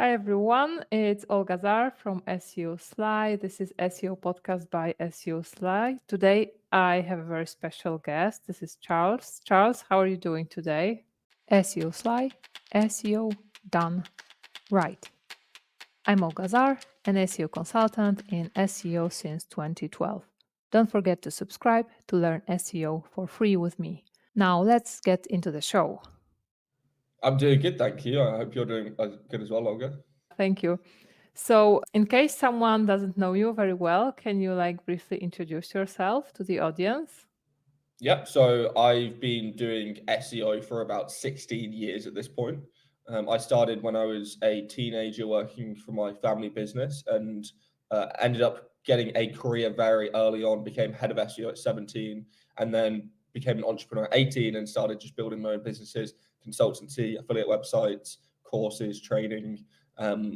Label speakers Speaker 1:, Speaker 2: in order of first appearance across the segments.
Speaker 1: Hi everyone, it's Olga Zarr from SEO Sly. This is SEO podcast by SEO Sly. Today I have a very special guest. This is Charles. Charles, how are you doing today? SEO Sly, SEO done right. I'm Olga Zarr, an SEO consultant in SEO since 2012. Don't forget to subscribe to learn SEO for free with me. Now let's get into the show.
Speaker 2: I'm doing good, thank you. I hope you're doing good as well, Olga.
Speaker 1: Thank you. So, in case someone doesn't know you very well, can you briefly introduce yourself to the audience?
Speaker 2: Yep. So I've been doing SEO for about 16 years at this point. I started when I was a teenager working for my family business and ended up getting a career very early on, became head of SEO at 17, and then became an entrepreneur at 18 and started just building my own businesses, consultancy, affiliate websites, courses, training,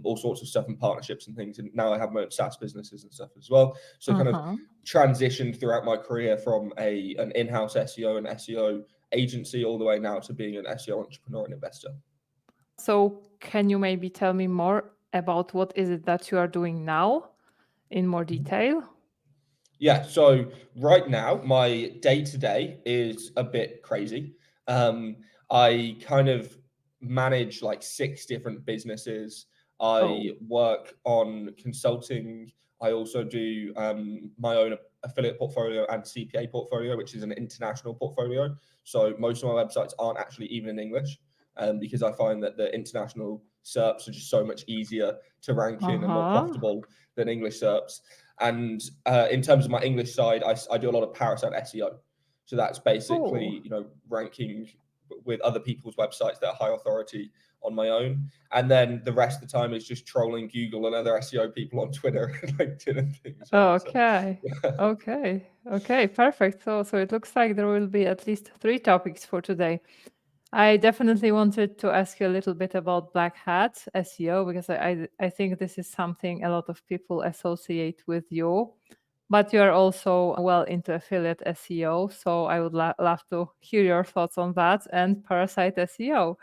Speaker 2: all sorts of stuff and partnerships and things. And now I have my own SaaS businesses and stuff as well. So kind of
Speaker 1: Uh-huh.
Speaker 2: transitioned throughout my career from an in-house SEO and SEO agency all the way now to being an SEO entrepreneur and investor.
Speaker 1: So, can you maybe tell me more about what is it that you are doing now in more detail?
Speaker 2: Yeah, so right now my day-to-day is a bit crazy. I kind of manage like 6 different businesses. I
Speaker 1: Oh,
Speaker 2: work on consulting. I also do my own affiliate portfolio and CPA portfolio, which is an international portfolio. So most of my websites aren't actually even in English, because I find that the international SERPs are just so much easier to rank in and more
Speaker 1: uh-huh.
Speaker 2: profitable than English SERPs. And in terms of my English side, I do a lot of Parasite SEO. So that's
Speaker 1: Oh,
Speaker 2: basically, ranking with other people's websites that are high authority on my own. And then the rest of the time is just trolling Google and other SEO people on Twitter and LinkedIn and things, right? So
Speaker 1: okay.
Speaker 2: yeah.
Speaker 1: Okay, perfect. So it looks like there will be at least 3 topics for today. I definitely wanted to ask you a little bit about Black Hat SEO because I think this is something a lot of people associate with you. But you are also well into affiliate SEO, so I would love to hear your thoughts on that and Parasite SEO.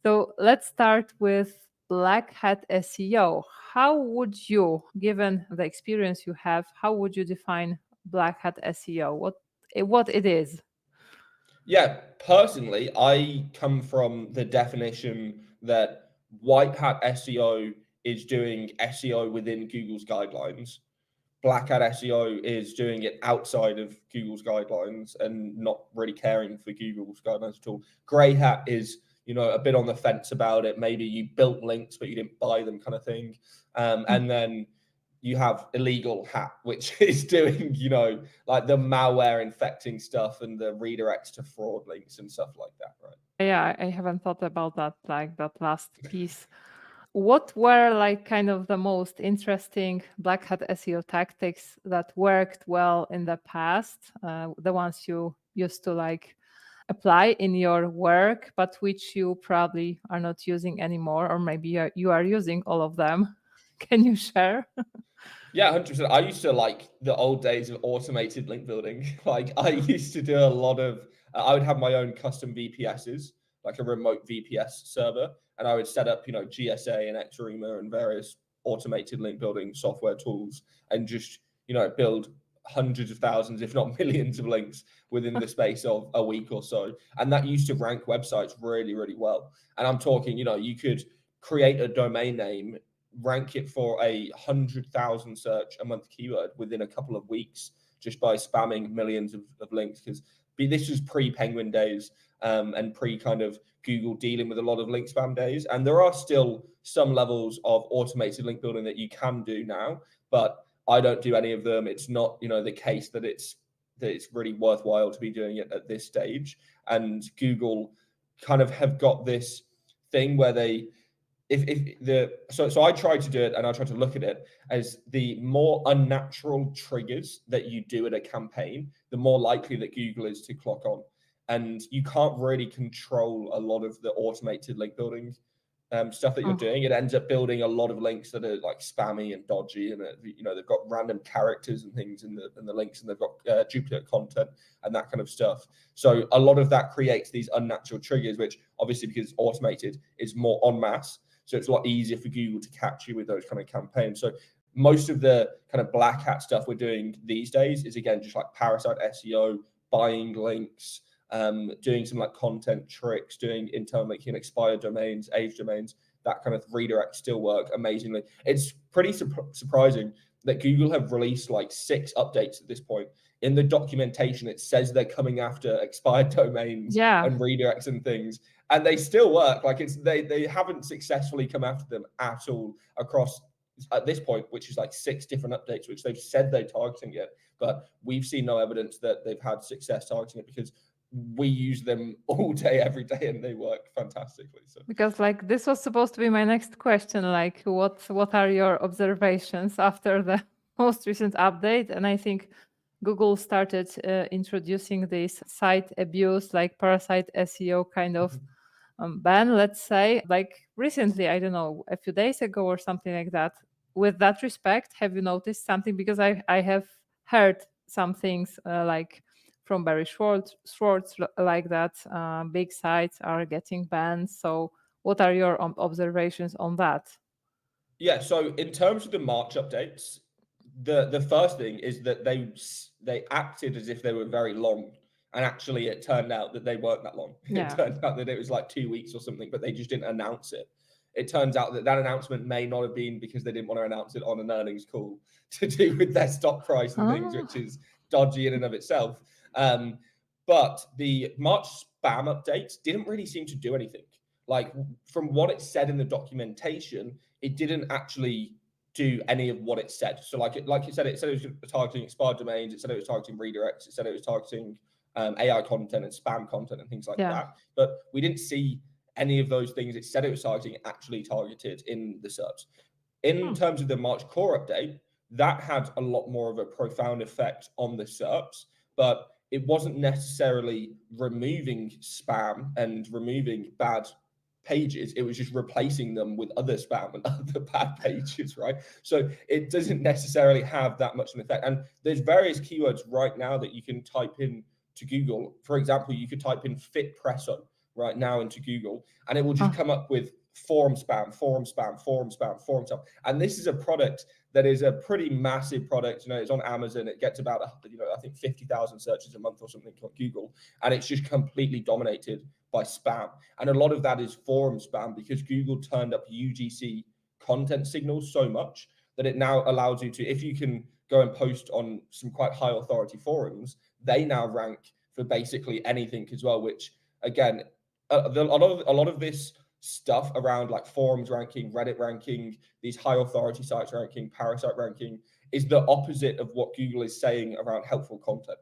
Speaker 1: So let's start with Black Hat SEO. How would you, given the experience you have, how would you define Black Hat SEO? What it is?
Speaker 2: Yeah, personally, I come from the definition that white hat SEO is doing SEO within Google's guidelines. Black hat SEO is doing it outside of Google's guidelines and not really caring for Google's guidelines at all. Grey hat is, a bit on the fence about it. Maybe you built links, but you didn't buy them, kind of thing. And then you have illegal hat, which is doing, like the malware infecting stuff and the redirects to fraud links and stuff like that, right?
Speaker 1: Yeah, I haven't thought about that, like that last piece. What were like kind of the most interesting Black Hat SEO tactics that worked well in the past? The ones you used to apply in your work, but which you probably are not using anymore, or maybe you are using all of them. Can you share?
Speaker 2: Yeah, 100%. I used to like the old days of automated link building. Like I used to do a lot of, I would have my own custom VPSs, like a remote VPS server, and I would set up, GSA and Exarema and various automated link building software tools and just, build hundreds of thousands, if not millions of links within the space of a week or so. And that used to rank websites really, really well. And I'm talking, you could create a domain name, rank it for 100,000 search a month keyword within a couple of weeks just by spamming millions of links. Because this was pre-Penguin days, and pre kind of Google dealing with a lot of link spam days. And there are still some levels of automated link building that you can do now, but I don't do any of them. It's not, the case that it's really worthwhile to be doing it at this stage. And Google kind of have got this thing where they, if the so I try to do it, and I try to look at it as the more unnatural triggers that you do at a campaign, the more likely that Google is to clock on. And you can't really control a lot of the automated link building stuff that you're
Speaker 1: Oh,
Speaker 2: doing. It ends up building a lot of links that are like spammy and dodgy, and they've got random characters and things in the links, and they've got duplicate content and that kind of stuff. So a lot of that creates these unnatural triggers, which obviously because it's automated is more en masse. So it's a lot easier for Google to catch you with those kind of campaigns. So most of the kind of black hat stuff we're doing these days is, again, just like Parasite SEO, buying links, doing some like content tricks, doing internal linking, expired domains, age domains, that kind of redirect still work amazingly. It's pretty surprising that Google have released like 6 updates at this point. In the documentation, it says they're coming after expired domains and redirects and things, and they still work. Like they haven't successfully come after them at all across at this point, which is like 6 different updates, which they've said they're targeting it, but we've seen no evidence that they've had success targeting it, because we use them all day, every day, and they work fantastically. So
Speaker 1: because like this was supposed to be my next question, like what are your observations after the most recent update? And I think Google started introducing this site abuse, like Parasite SEO kind of ban, let's say, like recently, I don't know, a few days ago or something like that. With that respect, have you noticed something? Because I have heard some things like from Barry Schwartz like that big sites are getting banned. So what are your observations on that?
Speaker 2: yeah, so in terms of the March updates, the first thing is that they acted as if they were very long, and actually it turned out that they weren't that long. It turned out that it was like 2 weeks or something, but they just didn't announce it. It turns out that that announcement may not have been because they didn't want to announce it on an earnings call to do with their stock price and things, which is dodgy in and of itself. But the March spam updates didn't really seem to do anything. Like, from what it said in the documentation, it didn't actually do any of what it said. So like it said it was targeting expired domains, it said it was targeting redirects, it said it was targeting AI content and spam content and things like that. But we didn't see any of those things it said it was targeting actually targeted in the search. In terms of the March core update, that had a lot more of a profound effect on the SERPs, but it wasn't necessarily removing spam and removing bad pages. It was just replacing them with other spam and other bad pages, right? So it doesn't necessarily have that much of an effect. And there's various keywords right now that you can type in to Google. For example, you could type in fit presso right now into Google, and it will just come up with forum spam, forum spam, forum spam, forum spam. And this is a product that is a pretty massive product. You know, it's on Amazon. It gets about, I think 50,000 searches a month or something on Google, and it's just completely dominated by spam. And a lot of that is forum spam, because Google turned up UGC content signals so much that it now allows you to, if you can go and post on some quite high authority forums, they now rank for basically anything as well, which again, a lot of this stuff around like forums ranking, Reddit ranking, these high authority sites ranking, Parasite ranking, is the opposite of what Google is saying around helpful content.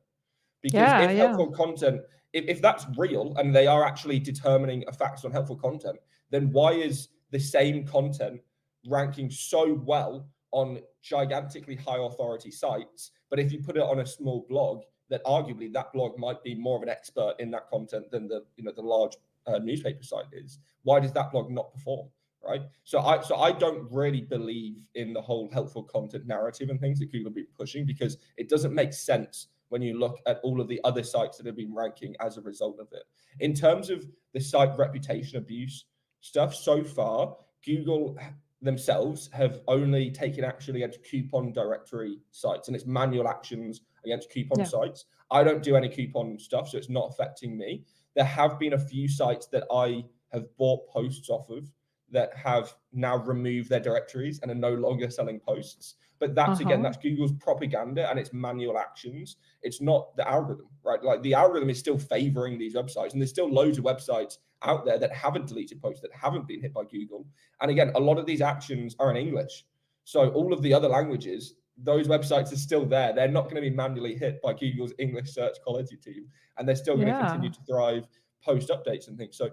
Speaker 2: Because if helpful content, if that's real and they are actually determining effects on helpful content, then why is the same content ranking so well on gigantically high authority sites, but if you put it on a small blog, that arguably that blog might be more of an expert in that content than the large newspaper site is, why does that blog not perform, right? So I don't really believe in the whole helpful content narrative and things that Google be pushing, because it doesn't make sense when you look at all of the other sites that have been ranking as a result of it. In terms of the site reputation abuse stuff, so far, Google themselves have only taken action against coupon directory sites, and it's manual actions against coupon sites. I don't do any coupon stuff, so it's not affecting me. There have been a few sites that I have bought posts off of that have now removed their directories and are no longer selling posts. But that's again, that's Google's propaganda and it's manual actions. It's not the algorithm, right? Like the algorithm is still favoring these websites, and there's still loads of websites out there that haven't deleted posts, that haven't been hit by Google. And again, a lot of these actions are in English. So all of the other languages, those websites are still there. They're not going to be manually hit by Google's English search quality team, and they're still going to continue to thrive post updates and things. So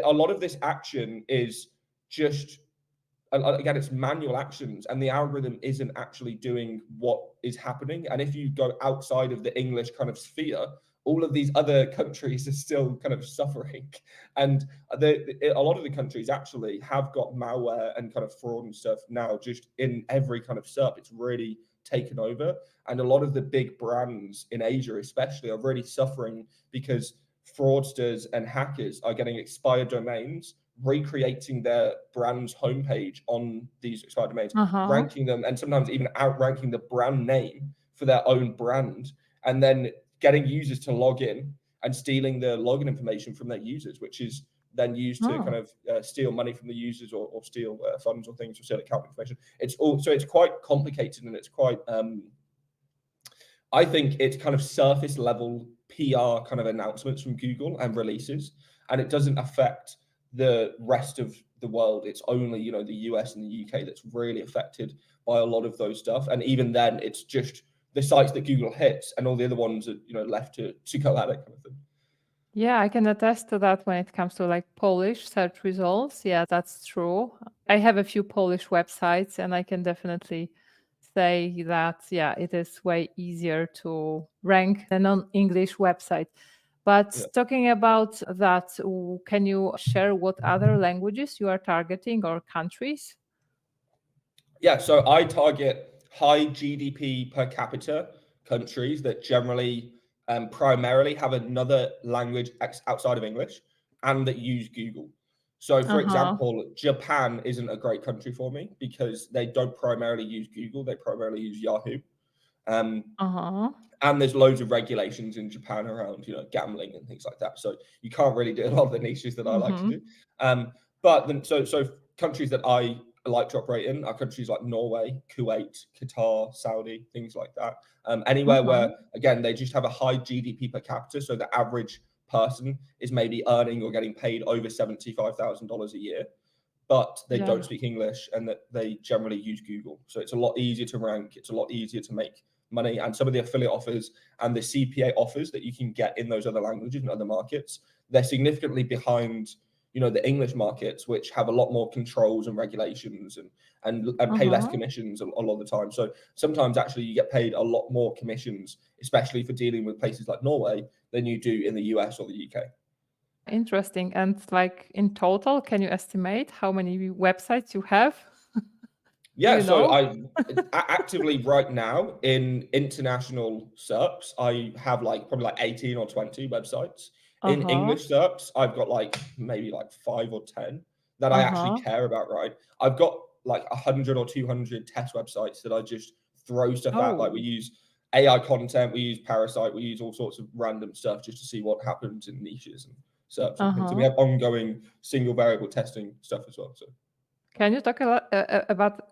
Speaker 2: a lot of this action is just, again, it's manual actions, and the algorithm isn't actually doing what is happening. And if you go outside of the English kind of sphere, all of these other countries are still kind of suffering. And a lot of the countries actually have got malware and kind of fraud and stuff now just in every kind of SERP. It's really taken over. And a lot of the big brands in Asia especially are really suffering because fraudsters and hackers are getting expired domains recreating their brand's homepage on these expired domains,
Speaker 1: Uh-huh.
Speaker 2: ranking them, and sometimes even outranking the brand name for their own brand, and then getting users to log in and stealing the login information from their users, which is then used to kind
Speaker 1: Oh.
Speaker 2: of steal money from the users, or steal funds or things, or steal account information. It's quite complicated, and it's quite I think it's kind of surface level PR kind of announcements from Google and releases, and it doesn't affect the rest of the world. It's only, you know, the US and the UK that's really affected by a lot of those stuff. And even then, it's just the sites that Google hits, and all the other ones are, you know, left to go at it, kind of thing.
Speaker 1: Yeah, I can attest to that when it comes to like Polish search results. Yeah, that's true. I have a few Polish websites, and I can definitely say that, yeah, it is way easier to rank than on English website. But
Speaker 2: Yeah.
Speaker 1: talking about that, can you share what other languages you are targeting or countries?
Speaker 2: Yeah, so I target high GDP per capita countries that generally primarily have another language outside of English and that use Google. So, for
Speaker 1: Uh-huh.
Speaker 2: example, Japan isn't a great country for me because they don't primarily use Google; they primarily use Yahoo. Um,
Speaker 1: Uh-huh.
Speaker 2: and there's loads of regulations in Japan around, you know, gambling and things like that. So you can't really do a lot of the niches that I like to
Speaker 1: Mm-hmm.
Speaker 2: do. But then, so countries that I like to operate in are countries like Norway, Kuwait, Qatar, Saudi, things like that. Anywhere
Speaker 1: Uh-huh.
Speaker 2: where, again, they just have a high GDP per capita, so the average person is maybe earning or getting paid over $75,000 a year, but they don't
Speaker 1: Yeah.
Speaker 2: speak English, and that they generally use Google. So it's a lot easier to rank. It's a lot easier to make money. And some of the affiliate offers and the CPA offers that you can get in those other languages and other markets, they're significantly behind, you know, the English markets, which have a lot more controls and regulations, and pay less
Speaker 1: Uh-huh.
Speaker 2: commissions a lot of the time. So sometimes actually you get paid a lot more commissions, especially for dealing with places like Norway, than you do in the US or the UK.
Speaker 1: Interesting. And like in total, can you estimate how many websites you have? Do
Speaker 2: Yeah,
Speaker 1: you
Speaker 2: so
Speaker 1: know?
Speaker 2: I actively right now in international SERPs, I have like probably like 18 or 20 websites. In
Speaker 1: Uh-huh.
Speaker 2: English SERPs, I've got like maybe like 5 or 10 that I actually
Speaker 1: Uh-huh.
Speaker 2: care about, right? I've got like 100 or 200 test websites that I just throw stuff at. Like we
Speaker 1: Oh.
Speaker 2: use AI content, we use Parasite, we use all sorts of random stuff just to see what happens in niches and SERPs and things. And we
Speaker 1: Uh-huh.
Speaker 2: have ongoing single variable testing stuff as well. So.
Speaker 1: Can you talk a lot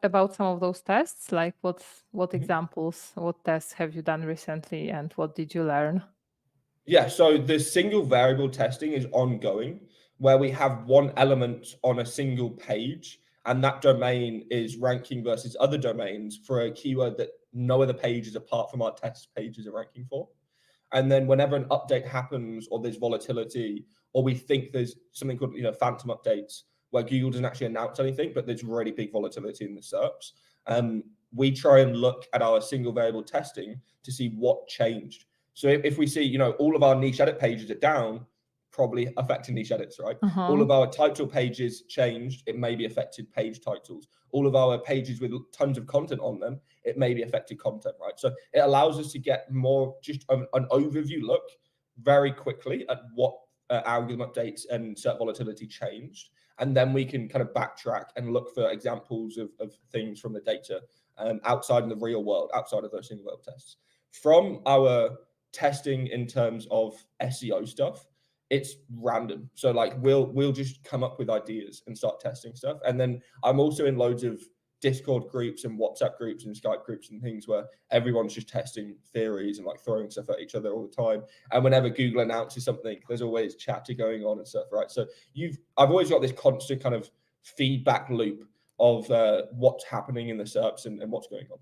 Speaker 1: about some of those tests? Like what
Speaker 2: Mhm.
Speaker 1: examples, what tests have you done recently, and what did you learn?
Speaker 2: Yeah, so the single variable testing is ongoing, where we have one element on a single page, and that domain is ranking versus other domains for a keyword that no other pages apart from our test pages are ranking for. And then whenever an update happens, or there's volatility, or we think there's something called, you know, phantom updates, where Google doesn't actually announce anything, but there's really big volatility in the SERPs, we try and look at our single variable testing to see what changed. So if we see, you know, all of our niche edit pages are down, probably affecting niche edits, right? All
Speaker 1: Uh-huh.
Speaker 2: of our title pages changed, it may be affected page titles. All of our pages with tons of content on them, it may be affected content, right? So it allows us to get more just an overview look very quickly at what algorithm updates and set volatility changed. And then we can kind of backtrack and look for examples of things from the data outside in the real world, outside of those single variable tests. From our testing in terms of SEO stuff, it's random. So like we'll just come up with ideas and start testing stuff. And then I'm also in loads of Discord groups and WhatsApp groups and Skype groups and things where everyone's just testing theories and like throwing stuff at each other all the time. And whenever Google announces something, there's always chatter going on and stuff, right? So I've always got this constant kind of feedback loop of what's happening in the SERPs and what's going on.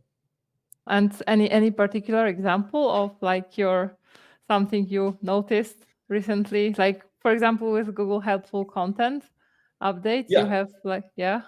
Speaker 1: And any particular example of like your something you noticed recently? Like for example, with Google helpful content updates, you
Speaker 2: Yeah,
Speaker 1: have like yeah.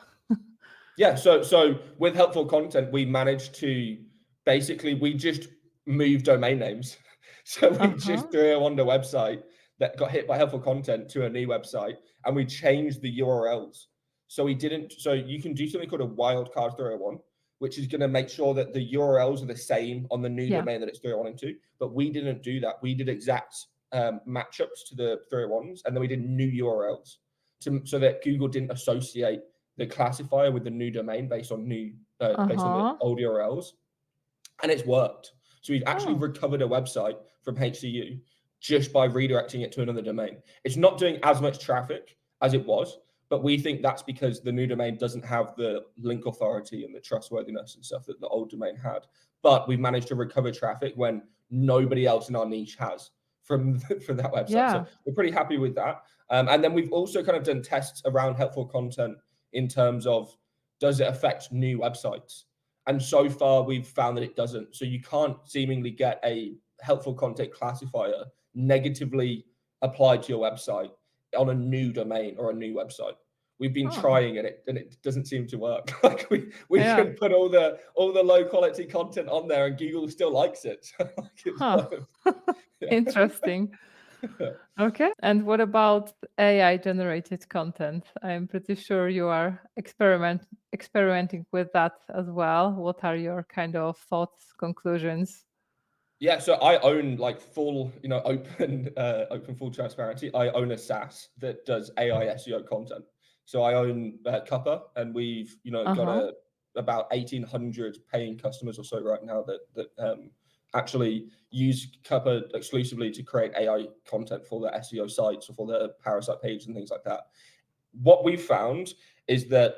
Speaker 2: yeah. So with helpful content, we managed to basically we just move domain names. So we
Speaker 1: Uh-huh.
Speaker 2: just threw on the website that got hit by helpful content to a new website, and we changed the URLs. So we didn't. So you can do something called a wildcard 301, which is going to make sure that the URLs are the same on the new
Speaker 1: Yeah.
Speaker 2: domain that it's 301 into. But we didn't do that. We did exact matchups to the 301s, and then we did new URLs. so that Google didn't associate the classifier with the new domain based on based on the old URLs, and it's worked. So we've actually recovered a website from HCU just by redirecting it to another domain. It's not doing as much traffic as it was, but we think that's because the new domain doesn't have the link authority and the trustworthiness and stuff that the old domain had. But we've managed to recover traffic when nobody else in our niche has from that website.
Speaker 1: Yeah.
Speaker 2: So we're pretty happy with that. And then we've also kind of done tests around helpful content in terms of, does it affect new websites? And so far, we've found that it doesn't. So you can't seemingly get a helpful content classifier negatively applied to your website on a new domain or a new website. We've been trying and it doesn't seem to work. Like we can put all the low quality content on there and Google still likes it.
Speaker 1: Interesting. Okay. And what about AI generated content? I'm pretty sure you are experimenting with that as well. What are your kind of thoughts, conclusions?
Speaker 2: Yeah, so I own like full, open full transparency. I own a SaaS that does AI SEO content. So I own Cuppa, and we've got about 1,800 paying customers or so right now that actually use Cuppa exclusively to create AI content for their SEO sites or for their Parasite page and things like that. What we've found is that,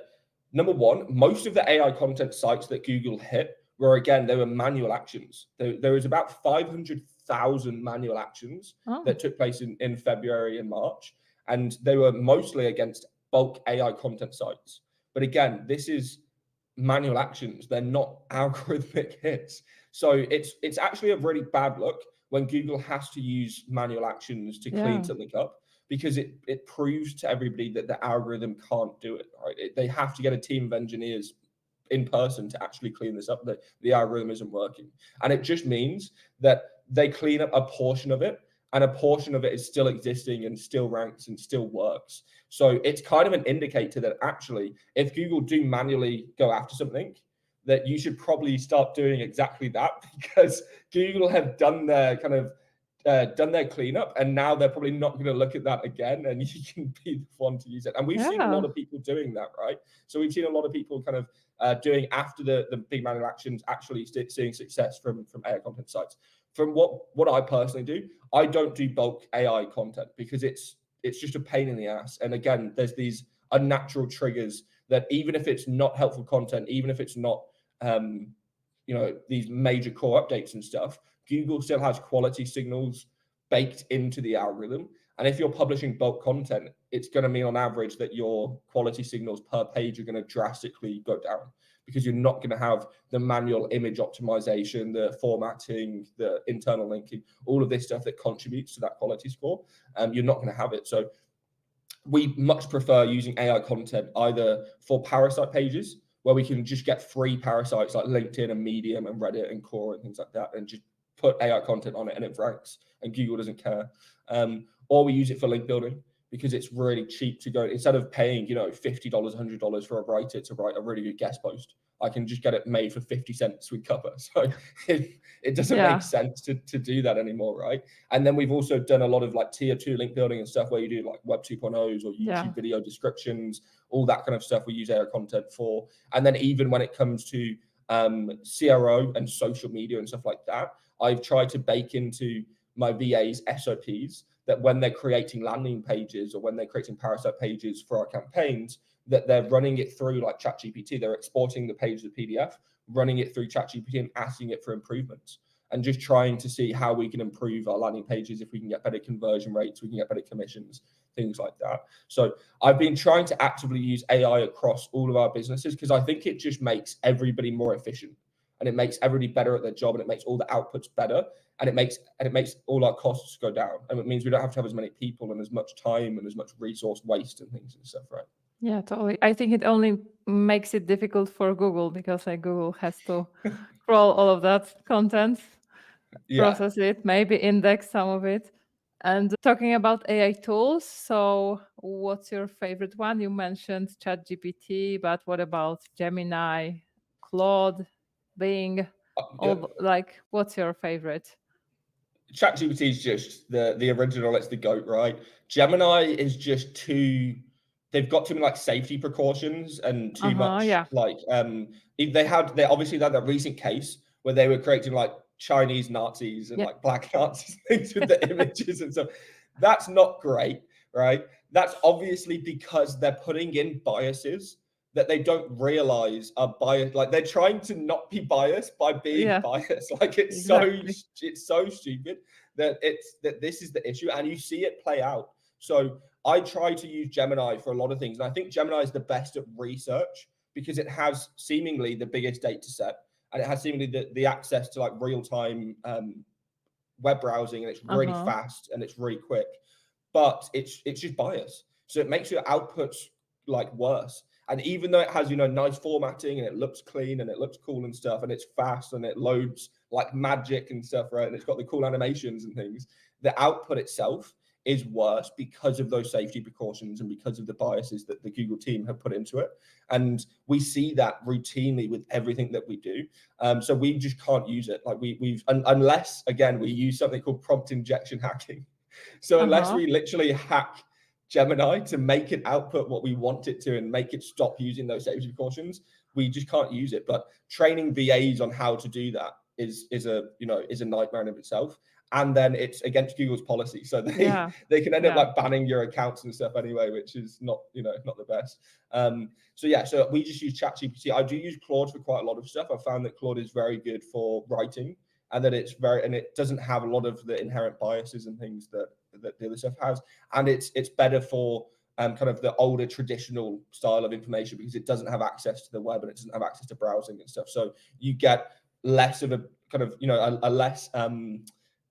Speaker 2: number one, most of the AI content sites that Google hit where again, there were manual actions. There was about 500,000 manual actions that took place in February and March, and they were mostly against bulk AI content sites. But again, this is manual actions. They're not algorithmic hits. So it's actually a really bad look when Google has to use manual actions to clean something up, because it proves to everybody that the algorithm can't do it, right? They have to get a team of engineers in person to actually clean this up. The algorithm isn't working. And it just means that they clean up a portion of it, and a portion of it is still existing and still ranks and still works. So it's kind of an indicator that actually, if Google do manually go after something, that you should probably start doing exactly that, because Google have done their kind of done their cleanup, and now they're probably not going to look at that again, and you can be the one to use it. And we've seen a lot of people doing that, right? So we've seen a lot of people kind of doing after the big manual actions, actually seeing success from AI content sites. From what I personally do, I don't do bulk AI content because it's just a pain in the ass. And again, there's these unnatural triggers that even if it's not helpful content, even if it's not these major core updates and stuff, Google still has quality signals baked into the algorithm. And if you're publishing bulk content, it's going to mean on average that your quality signals per page are going to drastically go down, because you're not going to have the manual image optimization, the formatting, the internal linking, all of this stuff that contributes to that quality score. You're not going to have it. So we much prefer using AI content either for Parasite pages, where we can just get free parasites like LinkedIn and Medium and Reddit and Quora and things like that, and just put AI content on it and it ranks and Google doesn't care. Or we use it for link building, because it's really cheap to go, instead of paying, $50, $100 for a writer to write a really good guest post, I can just get it made for 50 cents with Cuppa. So it doesn't make sense to do that anymore, right? And then we've also done a lot of like tier 2 link building and stuff where you do like Web 2.0s or YouTube video descriptions, all that kind of stuff we use AI content for. And then even when it comes to CRO and social media and stuff like that, I've tried to bake into my VA's SOPs that when they're creating landing pages or when they're creating Parasite pages for our campaigns, that they're running it through like ChatGPT. They're exporting the page as a PDF, running it through ChatGPT and asking it for improvements, and just trying to see how we can improve our landing pages, if we can get better conversion rates, we can get better commissions, things like that. So I've been trying to actively use AI across all of our businesses, because I think it just makes everybody more efficient, and it makes everybody better at their job, and it makes all the outputs better, and it makes all our costs go down, and it means we don't have to have as many people and as much time and as much resource waste and things and stuff, right?
Speaker 1: Yeah, totally. I think it only makes it difficult for Google, because like Google has to crawl all of that content, process it, maybe index some of it. And talking about AI tools, so what's your favorite one? You mentioned ChatGPT, but what about Gemini, Claude, Bing? What's your favorite?
Speaker 2: ChatGPT is just the original. It's the GOAT, right? Gemini is just too they've got too many like safety precautions and too much
Speaker 1: Yeah.
Speaker 2: like they obviously had that recent case where they were creating like Chinese Nazis and
Speaker 1: Yeah.
Speaker 2: like black Nazis things with the images and stuff. That's not great, right? That's obviously because they're putting in biases that they don't realize are biased. Like they're trying to not be biased by being
Speaker 1: Yeah.
Speaker 2: biased. Like it's
Speaker 1: Exactly.
Speaker 2: so stupid that this is the issue, and you see it play out. So I try to use Gemini for a lot of things, and I think Gemini is the best at research because it has seemingly the biggest data set, and it has seemingly the access to like real time web browsing, and it's really fast and it's really quick. But it's just bias, so it makes your outputs like worse. And even though it has nice formatting and it looks clean and it looks cool and stuff, and it's fast and it loads like magic and stuff, right? And it's got the cool animations and things, the output itself is worse because of those safety precautions and because of the biases that the Google team have put into it. And we see that routinely with everything that we do. So we just can't use it. Like unless again we use something called prompt injection hacking. So unless we literally hack Gemini to make it output what we want it to and make it stop using those safety precautions, we just can't use it. But training VAs on how to do that is a nightmare in of itself. And then it's against Google's policy, so they can end up like banning your accounts and stuff anyway, which is not the best. So we just use ChatGPT. I do use Claude for quite a lot of stuff. I found that Claude is very good for writing, and that it doesn't have a lot of the inherent biases and things that the other stuff has, and it's better for kind of the older traditional style of information because it doesn't have access to the web and it doesn't have access to browsing and stuff. So you get less of a kind of a less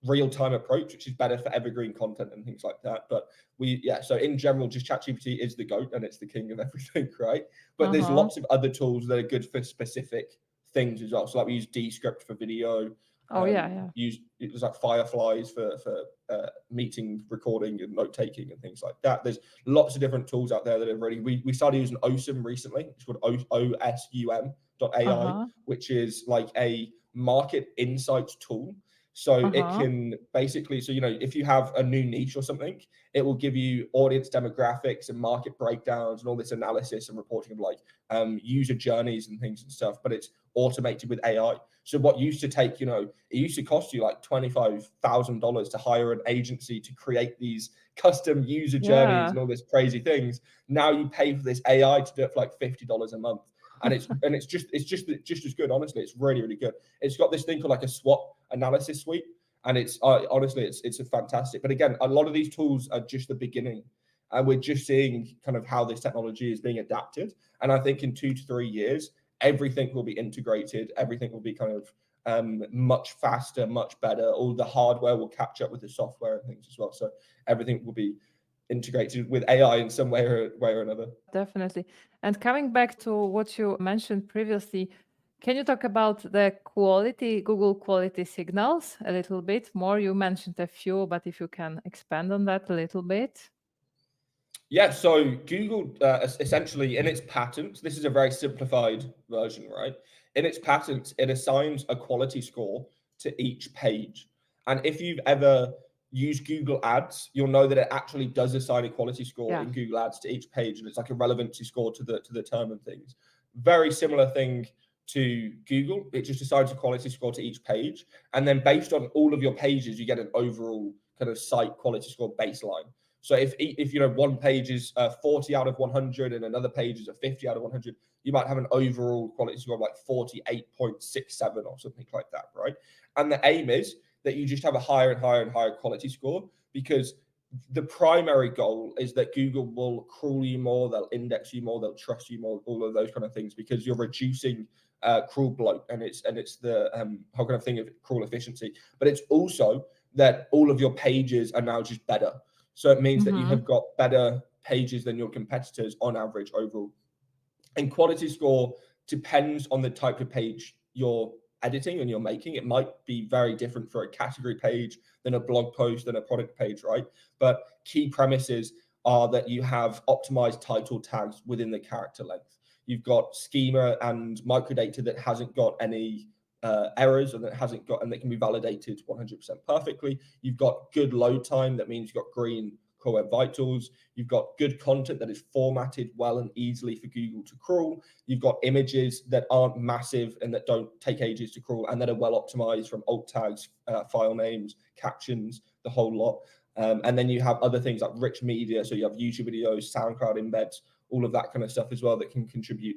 Speaker 2: real-time approach, which is better for evergreen content and things like that. But so in general, just ChatGPT is the GOAT and it's the king of everything, right? But there's lots of other tools that are good for specific things as well. So like we use Descript for video. Use like Fireflies for meeting recording and note taking and things like that. There's lots of different tools out there that are really. We started using OSUM recently. It's called OSUM.ai, which is like a market insights tool. So it can basically, if you have a new niche or something, it will give you audience demographics and market breakdowns and all this analysis and reporting of like user journeys and things and stuff, but it's automated with AI. So what used to take, it used to cost you like $25,000 to hire an agency to create these custom user journeys and all this crazy things. Now you pay for this AI to do it for like $50 a month. And it's just as good. Honestly, it's really, really good. It's got this thing called like a SWOT analysis suite, and it's honestly it's a fantastic. But again, a lot of these tools are just the beginning, and we're just seeing kind of how this technology is being adapted. And I think in 2 to 3 years, everything will be integrated. Everything will be kind of much faster, much better. All the hardware will catch up with the software and things as well. So everything will be integrated with AI in some way or another.
Speaker 1: Definitely. And coming back to what you mentioned previously, can you talk about the Google quality signals a little bit more? You mentioned a few, but if you can expand on that a little bit.
Speaker 2: Yeah, so Google essentially in its patents, this is a very simplified version, right? In its patents, it assigns a quality score to each page. And if you've ever used Google Ads, you'll know that it actually does assign a quality score in Google Ads to each page, and it's like a relevancy score to the term and things. Very similar thing to Google. It just assigns a quality score to each page, and then based on all of your pages, you get an overall kind of site quality score baseline. So if one page is 40 out of 100 and another page is a 50 out of 100, you might have an overall quality score of like 48.67 or something like that, right? And the aim is that you just have a higher and higher and higher quality score, because the primary goal is that Google will crawl you more, they'll index you more, they'll trust you more, all of those kind of things, because you're reducing crawl bloat, and it's the whole kind of thing of crawl efficiency. But it's also that all of your pages are now just better. So it means that you have got better pages than your competitors on average overall. And quality score depends on the type of page you're editing and you're making. It might be very different for a category page than a blog post than a product page, right? But key premises are that you have optimized title tags within the character length. You've got schema and microdata that hasn't got any errors, and that can be validated 100% perfectly. You've got good load time. That means you've got green core web vitals. You've got good content that is formatted well and easily for Google to crawl. You've got images that aren't massive and that don't take ages to crawl and that are well optimized from alt tags, file names, captions, the whole lot. And then you have other things like rich media. So you have YouTube videos, SoundCloud embeds, all of that kind of stuff as well that can contribute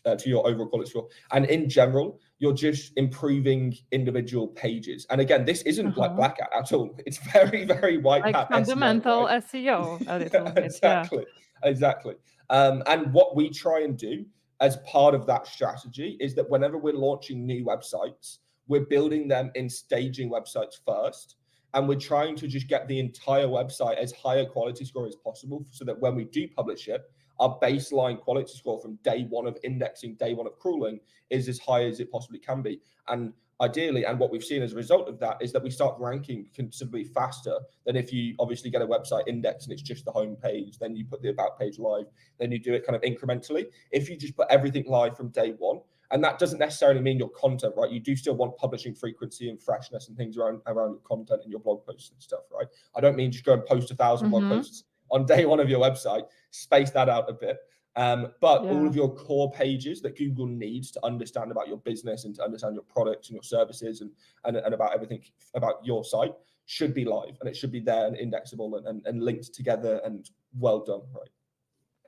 Speaker 2: to your overall quality score. And in general, you're just improving individual pages. And again, this isn't like black hat at all. It's very, very white
Speaker 1: like
Speaker 2: hat
Speaker 1: fundamental
Speaker 2: SEO, right?
Speaker 1: SEO a little bit.
Speaker 2: Exactly, exactly. And what we try and do as part of that strategy is that whenever we're launching new websites, we're building them in staging websites first. And we're trying to just get the entire website as high a quality score as possible so that when we do publish it, our baseline quality score from day one of indexing, day one of crawling is as high as it possibly can be. And ideally, and what we've seen as a result of that is that we start ranking considerably faster than if you obviously get a website index and it's just the home page, then you put the about page live, then you do it kind of incrementally. If you just put everything live from day one, and that doesn't necessarily mean your content, right? You do still want publishing frequency and freshness and things around your content and your blog posts and stuff, right? I don't mean just go and post 1,000 blog posts on day one of your website, space that out a bit. But all of your core pages that Google needs to understand about your business and to understand your products and your services and about everything about your site should be live, and it should be there and indexable and linked together and well done, right?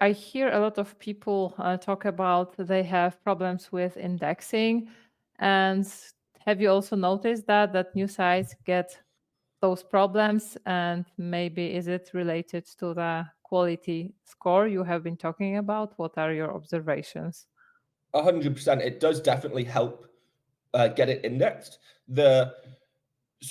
Speaker 1: I hear a lot of people talk about they have problems with indexing. And have you also noticed that new sites get those problems? And maybe is it related to the quality score you have been talking about? What are your observations?
Speaker 2: 100%. It does definitely help get it indexed.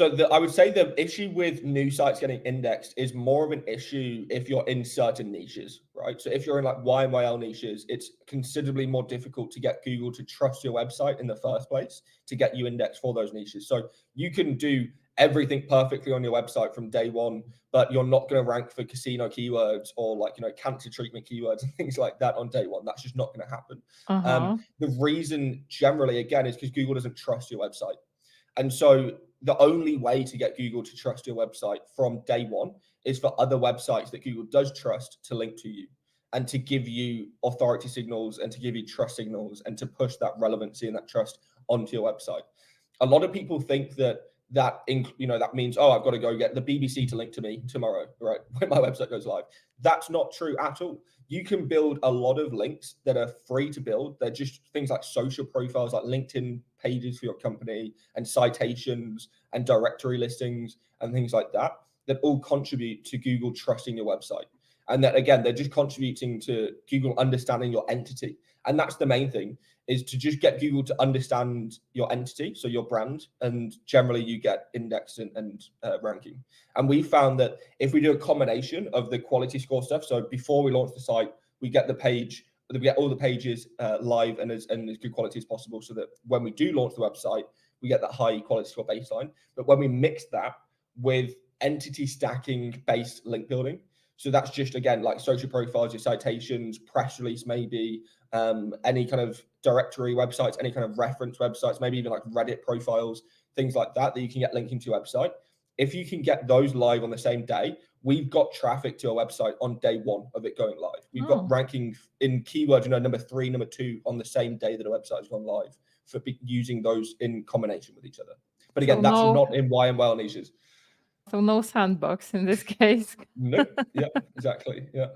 Speaker 2: I would say the issue with new sites getting indexed is more of an issue if you're in certain niches, right? So if you're in like YMYL niches, it's considerably more difficult to get Google to trust your website in the first place to get you indexed for those niches. So you can do everything perfectly on your website from day one, but you're not going to rank for casino keywords or like, cancer treatment keywords and things like that on day one. That's just not going to happen. The reason generally, again, is because Google doesn't trust your website. And so the only way to get Google to trust your website from day one is for other websites that Google does trust to link to you and to give you authority signals and to give you trust signals and to push that relevancy and that trust onto your website. A lot of people think that means, oh, I've got to go get the BBC to link to me tomorrow, right? When my website goes live. That's not true at all. You can build a lot of links that are free to build. They're just things like social profiles, like LinkedIn pages for your company and citations and directory listings and things like that, that all contribute to Google trusting your website. And that, again, they're just contributing to Google understanding your entity. And that's the main thing, is to just get Google to understand your entity, so your brand, and generally you get indexed and ranking. And we found that if we do a combination of the quality score stuff, so before we launch the site, we get all the pages live and as good quality as possible, so that when we do launch the website, we get that high quality score baseline. But when we mix that with entity stacking based link building, so that's just, again, like social profiles, your citations, press release, maybe any kind of directory websites, any kind of reference websites, maybe even like Reddit profiles, things like that you can get linking to your website. If you can get those live on the same day, we've got traffic to our website on day one of it going live. We've got ranking in keywords, number 3, number 2 on the same day that a website has gone live for using those in combination with each other. But again, that's not in YML niches.
Speaker 1: So no sandbox in this case.
Speaker 2: No, yeah, exactly, yeah.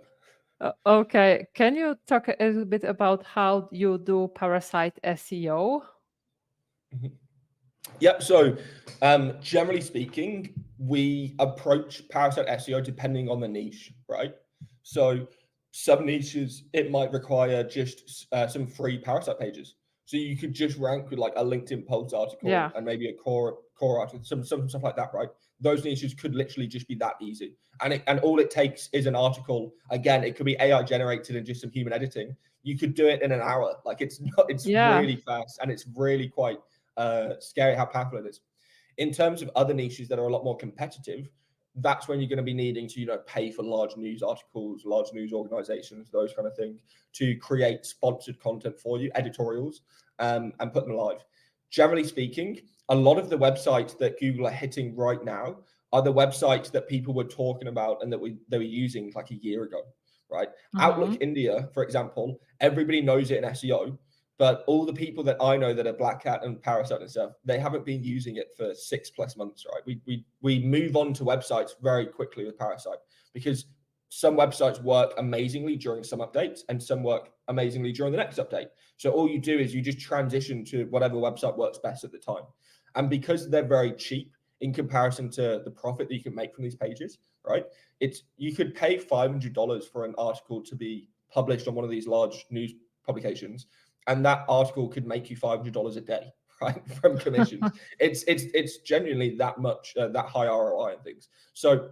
Speaker 1: Okay, can you talk a little bit about how you do Parasite SEO?
Speaker 2: Yep. So, generally speaking, we approach Parasite SEO depending on the niche, right? So, some niches it might require just some free Parasite pages. So you could just rank with like a LinkedIn post article and maybe a core article, some stuff like that, right? Those niches could literally just be that easy, and all it takes is an article. Again, it could be AI generated and just some human editing. You could do it in an hour. Like it's really fast, and it's really quite scary how powerful it is. In terms of other niches that are a lot more competitive, that's when you're going to be needing to pay for large news articles, large news organizations, those kind of things, to create sponsored content for you, editorials, and put them live. Generally speaking, a lot of the websites that Google are hitting right now are the websites that people were talking about and that they were using like a year ago, right? Outlook India, for example, everybody knows it in SEO, but all the people that I know that are Black Hat and Parasite and stuff, they haven't been using it for 6+ months, right? We move on to websites very quickly with Parasite because some websites work amazingly during some updates and some work amazingly during the next update. So all you do is you just transition to whatever website works best at the time. And because they're very cheap in comparison to the profit that you can make from these pages, right? You could pay $500 for an article to be published on one of these large news publications, and that article could make you $500 a day, right, from commissions. It's genuinely that much, that high ROI and things. So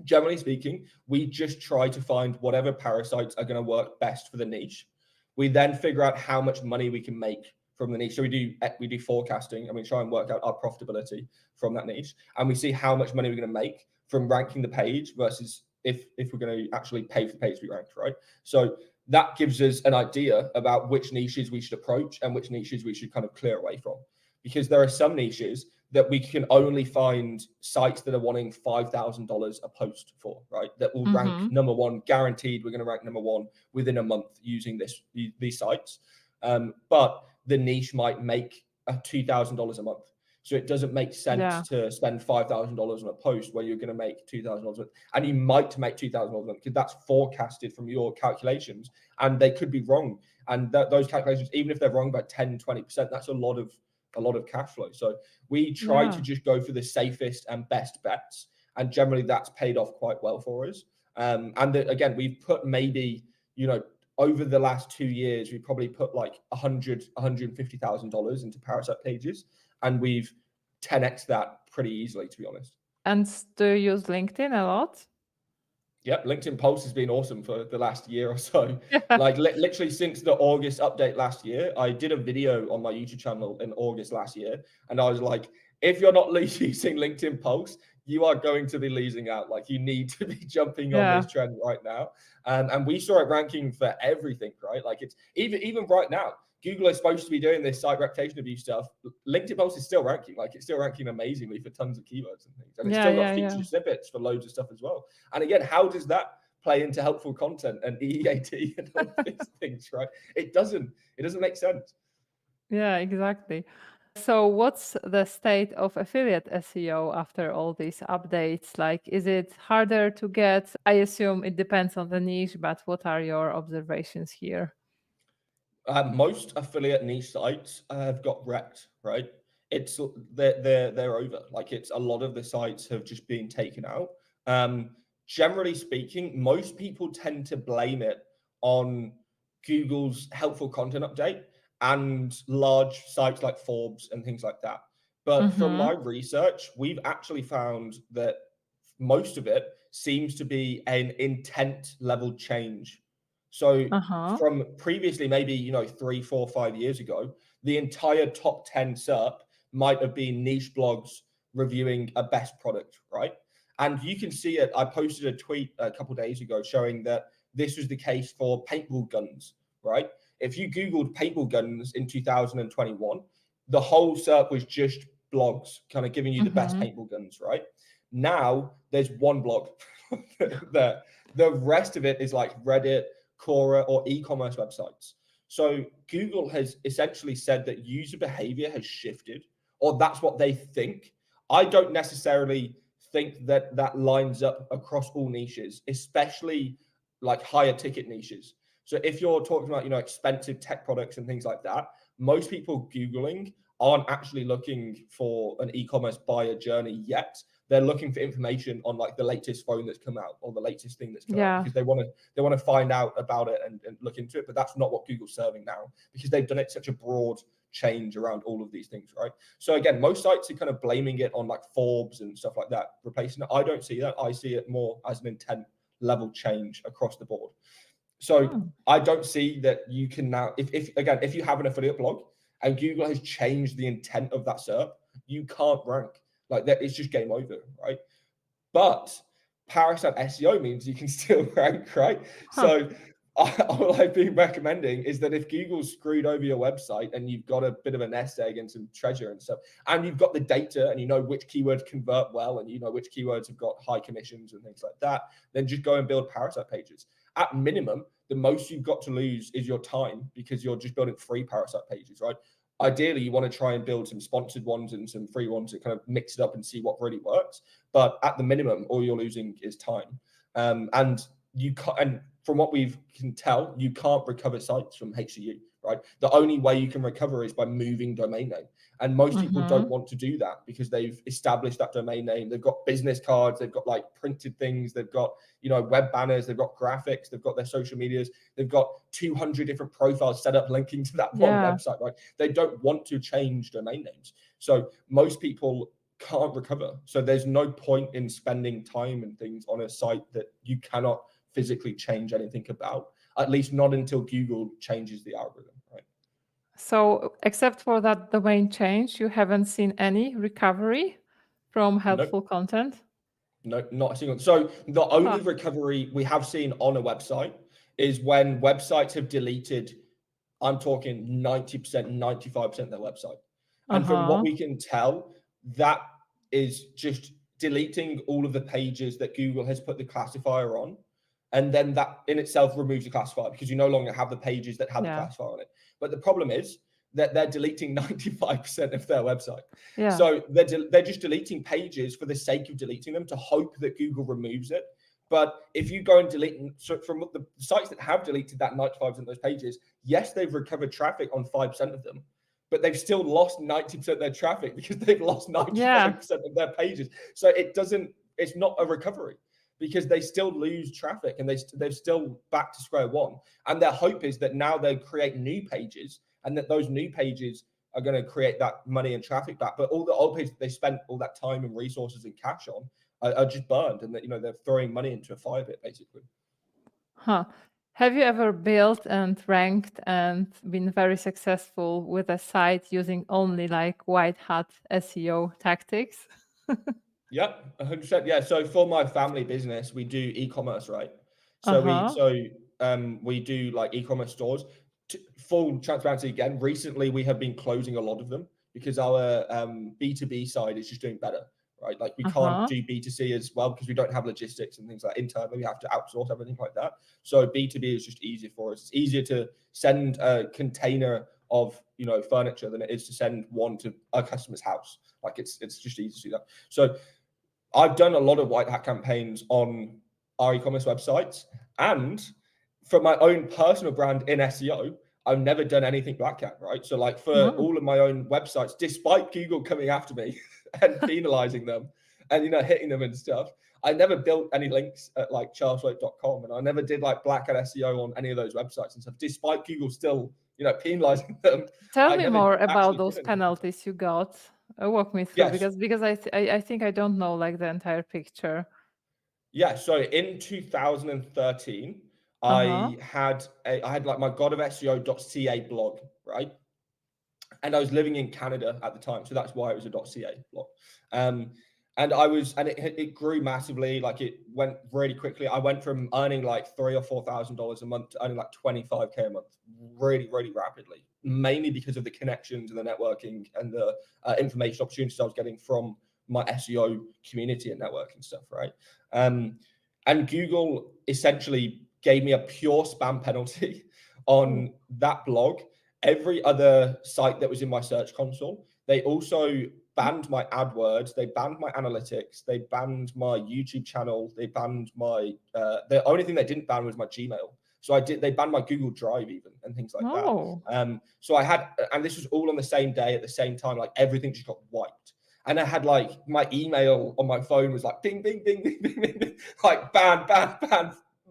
Speaker 2: generally speaking, we just try to find whatever parasites are going to work best for the niche. We then figure out how much money we can make from the niche. So we do forecasting, and we try and work out our profitability from that niche, and we see how much money we're going to make from ranking the page versus if we're going to actually pay for the page to be ranked, right? So that gives us an idea about which niches we should approach and which niches we should kind of clear away from, because there are some niches that we can only find sites that are wanting $5,000 a post for, right? That will rank number one, guaranteed. We're going to rank number one within a month using these sites. But the niche might make $2,000 a month. So it doesn't make sense to spend $5,000 on a post where you're going to make $2,000 a month. And you might make $2,000 a month because that's forecasted from your calculations, and they could be wrong. And those calculations, even if they're wrong by 10, 20%, that's a lot of cash flow. So we try to just go for the safest and best bets, and generally that's paid off quite well for us. Again, we've put maybe, over the last 2 years, we probably put like $150,000 into Parasite pages, and we've 10x that pretty easily, to be honest.
Speaker 1: And do you use LinkedIn a lot?
Speaker 2: Yep, LinkedIn Post has been awesome for the last year or so. Like literally since the August update last year, I did a video on my YouTube channel in August last year, and I was like, if you're not using LinkedIn Post, you are going to be losing out. Like, you need to be jumping on this trend right now. And we saw it ranking for everything, right? Like, it's even right now, Google is supposed to be doing this site reputation abuse stuff. LinkedIn Post is still ranking. Like, it's still ranking amazingly for tons of keywords and things. And it's still got feature snippets for loads of stuff as well. And again, how does that play into helpful content and EEAT and all these things, right? It doesn't make sense.
Speaker 1: Yeah, exactly. So what's the state of affiliate SEO after all these updates? Like, is it harder to get? I assume it depends on the niche, but what are your observations here?
Speaker 2: Most affiliate niche sites have got wrecked, right? They're over. Like, it's a lot of the sites have just been taken out. Generally speaking, most people tend to blame it on Google's helpful content update and large sites like Forbes and things like that. But from my research, we've actually found that most of it seems to be an intent level change. So from previously, maybe 3, 4, 5 years ago, the entire top 10 SERP might have been niche blogs reviewing a best product, right? And you can see it. I posted a tweet a couple of days ago showing that this was the case for paintball guns, right? If you Googled paintball guns in 2021, the whole SERP was just blogs kind of giving you the best paintball guns, right? Now there's one blog. The rest of it is like Reddit, Quora, or e-commerce websites. So Google has essentially said that user behavior has shifted, or that's what they think. I don't necessarily think that that lines up across all niches, especially like higher ticket niches. So if you're talking about, expensive tech products and things like that, most people Googling aren't actually looking for an e-commerce buyer journey yet. They're looking for information on like the latest phone that's come out or the latest thing that's come out, because they want to find out about it and look into it. But that's not what Google's serving now, because they've done it such a broad change around all of these things, right? So again, most sites are kind of blaming it on like Forbes and stuff like that, replacing it. I don't see that. I see it more as an intent level change across the board. So I don't see that you can now, if you have an affiliate blog and Google has changed the intent of that SERP, you can't rank. Like, that, it's just game over, right? But Parasite SEO means you can still rank, right? So all I've been recommending is that if Google's screwed over your website and you've got a bit of a nest egg and some treasure and stuff, and you've got the data and you know which keywords convert well and you know which keywords have got high commissions and things like that, then just go and build Parasite pages. At minimum, the most you've got to lose is your time, because you're just building free Parasite pages, right? Ideally, you want to try and build some sponsored ones and some free ones to kind of mix it up and see what really works. But at the minimum, all you're losing is time. And you can't, and from what we can tell, you can't recover sites from HCU, right? The only way you can recover is by moving domain name. And most people don't want to do that because they've established that domain name. They've got business cards, they've got like printed things, they've got, you know, web banners, they've got graphics, they've got their social medias, they've got 200 different profiles set up linking to that one website, right? They don't want to change domain names. So most people can't recover. So there's no point in spending time and things on a site that you cannot physically change anything about, at least not until Google changes the algorithm, right?
Speaker 1: So except for that domain change, you haven't seen any recovery from helpful content?
Speaker 2: No, not a single. So the only recovery we have seen on a website is when websites have deleted, I'm talking 90%, 95% of their website. And from what we can tell, that is just deleting all of the pages that Google has put the classifier on. And then that in itself removes the classifier, because you no longer have the pages that have the classifier on it. But the problem is that they're deleting 95% of their website. So they're just deleting pages for the sake of deleting them, to hope that Google removes it. But if you go and delete, so from the sites that have deleted that 95% of those pages, yes, they've recovered traffic on 5% of them, but they've still lost 90% of their traffic because they've lost 95% of their pages. So it's not a recovery, because they still lose traffic and they're still back to square one. And their hope is that now they create new pages, and that those new pages are going to create that money and traffic back. But all the old pages that they spent all that time and resources and cash on are just burned, and that, you know, they're throwing money into a fire pit, basically.
Speaker 1: Have you ever built and ranked and been very successful with a site using only like white hat SEO tactics?
Speaker 2: Yeah, 100%. Yeah. So for my family business, we do e-commerce, right? So we do like e-commerce stores. Full transparency again, recently we have been closing a lot of them because our B2B side is just doing better, right? Like we can't do B2C as well because we don't have logistics and things like internally. We have to outsource everything like that. So B2B is just easier for us. It's easier to send a container of, you know, furniture than it is to send one to a customer's house. Like it's just easy to do that. So I've done a lot of white hat campaigns on our e-commerce websites, and for my own personal brand in SEO, I've never done anything black hat, right? So like for all of my own websites, despite Google coming after me and penalizing them and, you know, hitting them and stuff, I never built any links at like charlesfloate.com, and I never did like black hat SEO on any of those websites and stuff, despite Google still, you know, penalizing them.
Speaker 1: Tell me more about those penalties you got. Walk me through, because I think I don't know like the entire picture.
Speaker 2: Yeah, so in 2013, I had like my God of SEO.ca blog, right? And I was living in Canada at the time, so that's why it was a .ca blog. And it grew massively. Like it went really quickly. I went from earning like $3,000 or $4,000 a month to earning like 25K a month, really, really rapidly. Mainly because of the connections and the networking and the information opportunities I was getting from my SEO community and networking stuff, right? And Google essentially gave me a pure spam penalty on that blog. Every other site that was in my search console, they also banned my AdWords, they banned my analytics, they banned my YouTube channel, they banned my the only thing they didn't ban was my Gmail. So they banned my Google Drive even and things like that. So I had, and this was all on the same day at the same time, like everything just got wiped. And I had like my email on my phone was like bing, bing, bing, bing, bing, bing, bing, like ban,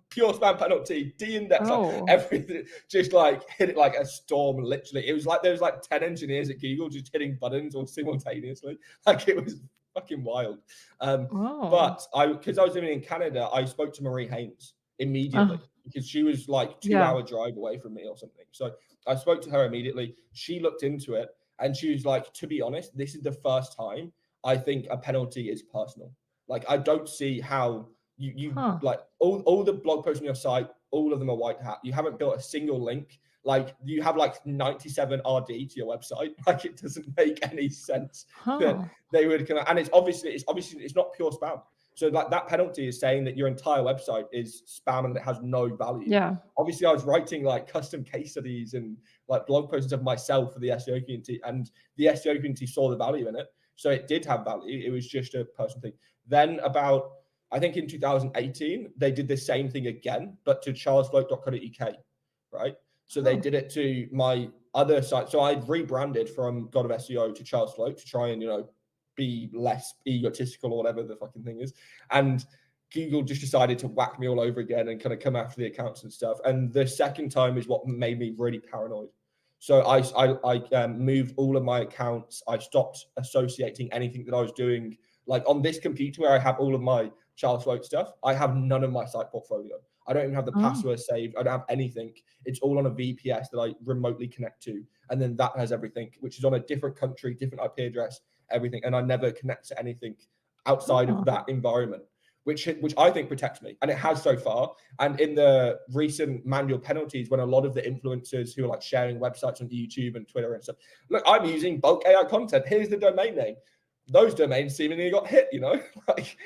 Speaker 2: pure spam penalty, de-index, like everything, just like hit it like a storm. Literally, it was like there was like 10 engineers at Google just hitting buttons all simultaneously. Like it was fucking wild. But because I was living in Canada, I spoke to Marie Haynes immediately because she was like 2-hour drive away from me or something. So I spoke to her immediately. She looked into it and she was like, to be honest, this is the first time I think a penalty is personal. Like I don't see how you like all the blog posts on your site all of them are white hat. You haven't built a single link. Like you have like 97 RD to your website. Like it doesn't make any sense that they would come out. And it's obviously it's not pure spam. So like that penalty is saying that your entire website is spam and it has no value.
Speaker 1: Yeah.
Speaker 2: Obviously, I was writing like custom case studies and like blog posts of myself for the SEO community, and the SEO community saw the value in it. So it did have value. It was just a personal thing. Then about, I think in 2018, they did the same thing again, but to charlesfloat.co.uk, right? So they did it to my other site. So I'd rebranded from God of SEO to Charles Floate to try and, be less egotistical or whatever the fucking thing is. And Google just decided to whack me all over again and kind of come after the accounts and stuff. And the second time is what made me really paranoid. So I moved all of my accounts. I stopped associating anything that I was doing. Like on this computer where I have all of my Charles Floate stuff, I have none of my site portfolio. I don't even have the password saved. I don't have anything. It's all on a VPS that I remotely connect to. And then that has everything, which is on a different country, different IP address, everything. And I never connect to anything outside of that environment, which I think protects me. And it has so far. And in the recent manual penalties, when a lot of the influencers who are like sharing websites on YouTube and Twitter and stuff, look, I'm using bulk AI content. Here's the domain name. Those domains seemingly got hit, like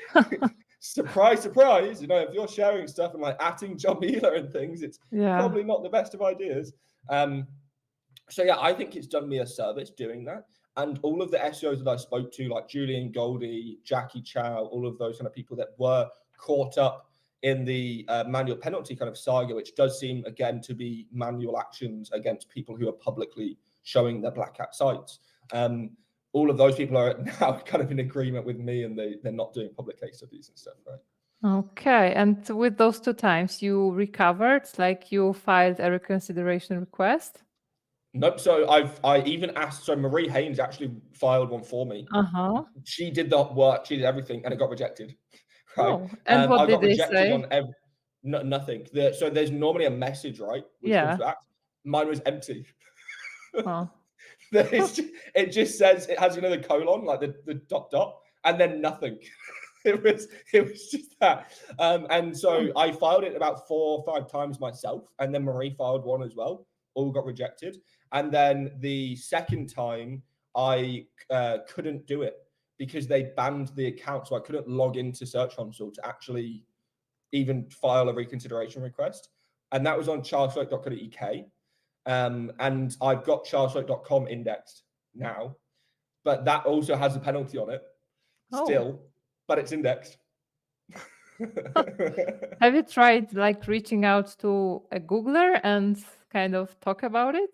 Speaker 2: surprise, surprise. If you're sharing stuff and like atting John Mueller and things, it's probably not the best of ideas. So yeah, I think it's done me a service doing that. And all of the SEOs that I spoke to, like Julian Goldie, Jackie Chow, all of those kind of people that were caught up in the manual penalty kind of saga, which does seem, again, to be manual actions against people who are publicly showing their black hat sites. All of those people are now kind of in agreement with me, and they're not doing public case studies and stuff, right?
Speaker 1: Okay. And with those 2 times, you recovered, like you filed a reconsideration request?
Speaker 2: Nope. So I even asked. So Marie Haynes actually filed one for me. She did the work. She did everything, and it got rejected. Right.
Speaker 1: Oh, and what
Speaker 2: I
Speaker 1: did
Speaker 2: got
Speaker 1: they
Speaker 2: rejected
Speaker 1: say?
Speaker 2: on nothing. So there's normally a message, right, which comes back. Mine was empty. It just says, it has the colon, like the dot, and then nothing. It was just that. And so I filed it about 4 or 5 times myself, and then Marie filed one as well. All got rejected. And then the second time I couldn't do it because they banned the account. So I couldn't log into Search Console to actually even file a reconsideration request. And that was on charlesfloate.co.uk. And I've got charlesfloate.com indexed now, but that also has a penalty on it still, but it's indexed.
Speaker 1: Have you tried like reaching out to a Googler and kind of talk about it?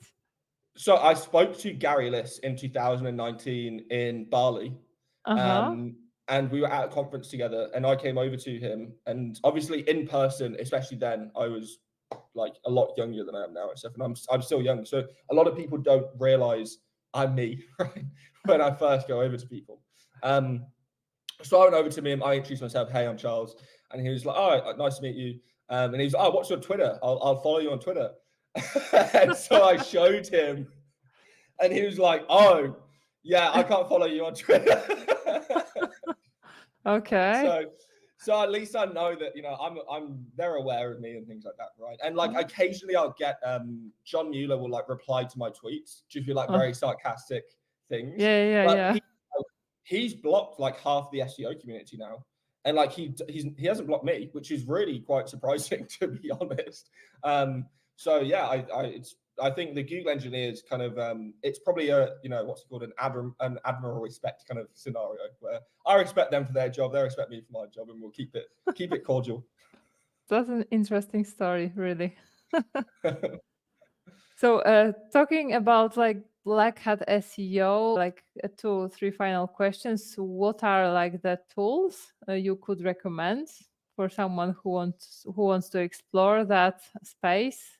Speaker 2: So I spoke to Gary Illyes in 2019 in Bali. And we were at a conference together, and I came over to him, and obviously in person, especially then, I was like a lot younger than I am now and stuff, and I'm still young. So a lot of people don't realize I'm me, right? When I first go over to people. So I went over to him, I introduced myself, hey, I'm Charles. And he was like, oh, nice to meet you. And he was like, oh, what's your Twitter? I'll follow you on Twitter. And so I showed him, and he was like, oh, yeah, I can't follow you on Twitter.
Speaker 1: Okay.
Speaker 2: So at least I know that, they're aware of me and things like that, right? And like occasionally I'll get John Mueller will like reply to my tweets, just be like very sarcastic things.
Speaker 1: Yeah.
Speaker 2: He's blocked like half the SEO community now, and like he hasn't blocked me, which is really quite surprising, to be honest. So yeah, I think the Google engineers kind of it's probably a what's it called, an admiral respect kind of scenario where I respect them for their job, they respect me for my job, and we'll keep it cordial.
Speaker 1: That's an interesting story, really. So talking about like black hat SEO, like 2 or 3 final questions. What are like the tools you could recommend for someone who wants to explore that space?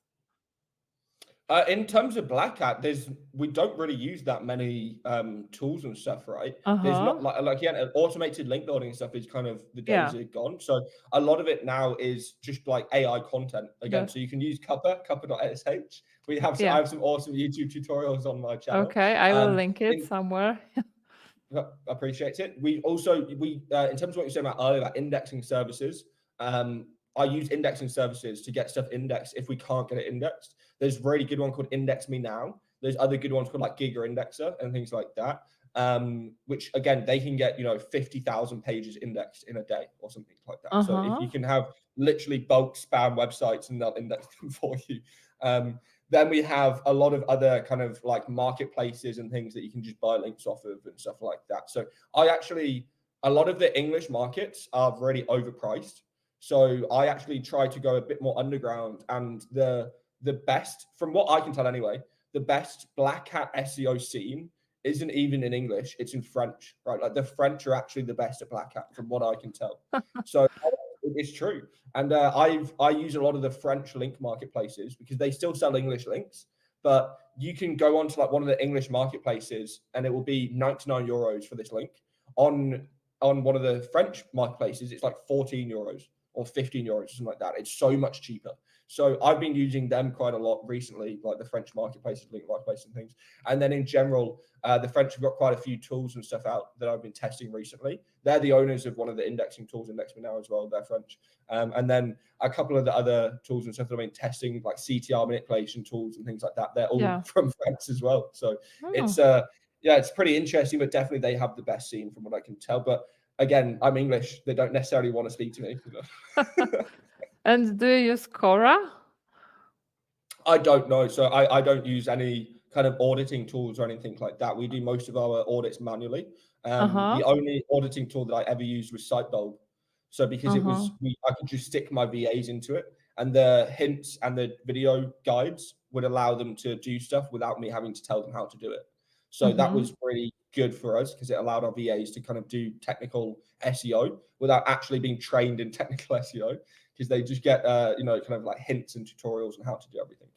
Speaker 2: In terms of black hat, we don't really use that many tools and stuff, right? There's not like again, automated link building and stuff is kind of the days are gone. So a lot of it now is just like AI content again. So you can use Cuppa.sh. I have some awesome YouTube tutorials on my channel.
Speaker 1: Okay, I will link it somewhere.
Speaker 2: Appreciate it. We in terms of what you said about earlier, about indexing services, I use indexing services to get stuff indexed if we can't get it indexed. There's a really good one called Index Me Now. There's other good ones called like Giga Indexer and things like that. Which again, they can get 50,000 pages indexed in a day or something like that. So if you can have literally bulk spam websites and they'll index them for you. Then we have a lot of other kind of like marketplaces and things that you can just buy links off of and stuff like that. So a lot of the English markets are really overpriced. So I actually try to go a bit more underground, and the best, from what I can tell anyway, the best black hat SEO scene isn't even in English, it's in French, right? Like the French are actually the best at black hat from what I can tell. So it's true. And I use a lot of the French link marketplaces because they still sell English links, but you can go onto like one of the English marketplaces and it will be 99 euros for this link. On one of the French marketplaces, it's like 14 euros or 15 euros, something like that. It's so much cheaper. So I've been using them quite a lot recently, like the French marketplaces, link marketplace and things. And then in general, the French have got quite a few tools and stuff out that I've been testing recently. They're the owners of one of the indexing tools, Index Me Now as well. They're French. And then a couple of the other tools and stuff that I've been testing, like CTR manipulation tools and things like that. They're all from France as well. So it's pretty interesting, but definitely they have the best scene from what I can tell. But again, I'm English. They don't necessarily want to speak to me.
Speaker 1: And do you use Quora?
Speaker 2: I don't know. So I don't use any kind of auditing tools or anything like that. We do most of our audits manually. The only auditing tool that I ever used was Sitebulb. So because I could just stick my VAs into it, and the hints and the video guides would allow them to do stuff without me having to tell them how to do it. So that was really good for us because it allowed our VAs to kind of do technical SEO without actually being trained in technical SEO, because they just get kind of like hints and tutorials on how to do everything.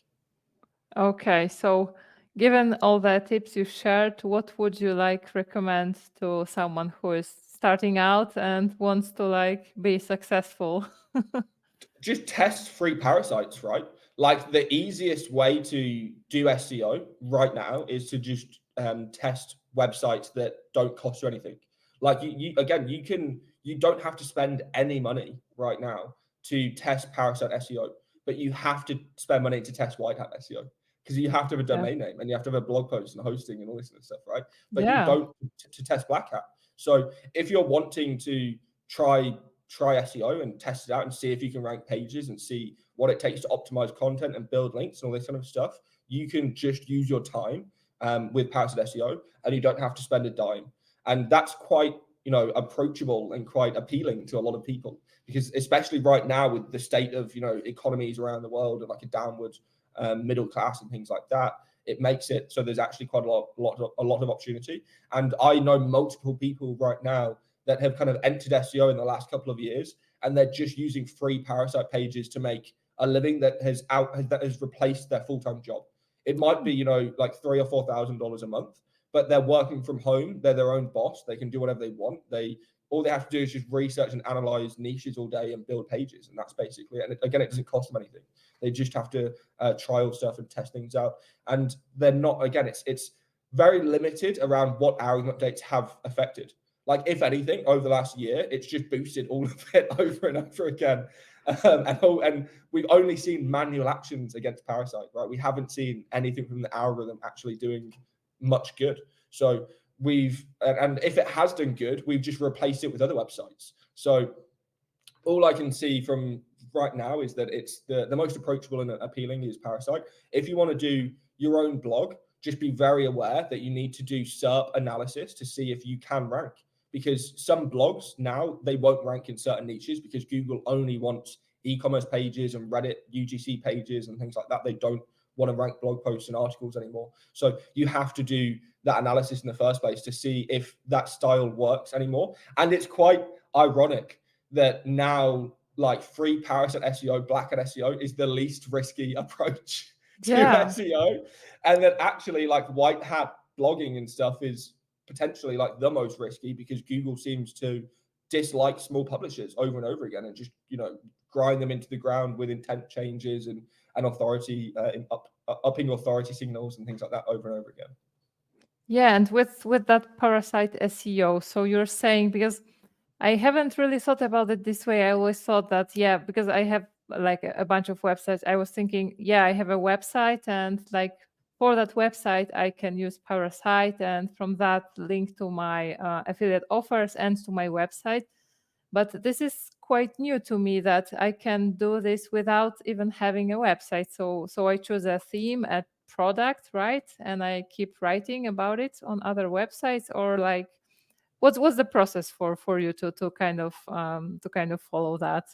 Speaker 1: Okay, so given all the tips you shared, what would you recommend to someone who is starting out and wants to be successful?
Speaker 2: Just test free parasites, right? Like the easiest way to do SEO right now is to just test websites that don't cost you anything. Like you don't have to spend any money right now to test Parasite SEO, but you have to spend money to test White Hat SEO because you have to have a domain name and you have to have a blog post and hosting and all this kind of stuff, right? But you don't to test Black Hat. So if you're wanting to try SEO and test it out and see if you can rank pages and see what it takes to optimize content and build links and all this kind of stuff, you can just use your time with Parasite SEO and you don't have to spend a dime. And that's quite approachable and quite appealing to a lot of people, because especially right now with the state of economies around the world and like a downward middle class and things like that, it makes it so there's actually quite a lot of opportunity. And I know multiple people right now that have kind of entered SEO in the last couple of years, and they're just using free Parasite pages to make a living that has replaced their full-time job. It might be like $3,000 or $4,000 a month, but they're working from home. They're their own boss. They can do whatever they want. All they have to do is just research and analyze niches all day and build pages, and that's basically it. And again, it doesn't cost them anything. They just have to trial stuff and test things out. And they're not, again, it's very limited around what algorithm updates have affected. Like, if anything, over the last year, it's just boosted all of it over and over again. And we've only seen manual actions against Parasite, right? We haven't seen anything from the algorithm actually doing much good. So and if it has done good, we've just replaced it with other websites. So all I can see from right now is that it's the most approachable and appealing is Parasite. If you want to do your own blog, just be very aware that you need to do SERP analysis to see if you can rank, because some blogs now, they won't rank in certain niches because Google only wants e-commerce pages and Reddit UGC pages and things like that. They don't want to rank blog posts and articles anymore. So you have to do that analysis in the first place to see if that style works anymore. And it's quite ironic that now, like, free Parasite SEO, Black Hat SEO is the least risky approach to SEO, and that actually like White Hat blogging and stuff is potentially like the most risky, because Google seems to dislike small publishers over and over again and just grind them into the ground with intent changes and authority upping authority signals and things like that over and over again.
Speaker 1: Yeah, and with that Parasite SEO, so you're saying, because I haven't really thought about it this way. I always thought that, yeah, because I have like a bunch of websites. I was thinking, yeah, I have a website, and like for that website, I can use Parasite, and from that link to my affiliate offers and to my website. But this is quite new to me that I can do this without even having a website. So I choose a theme, a product, right? And I keep writing about it on other websites, or like what's the process for you to kind of follow that?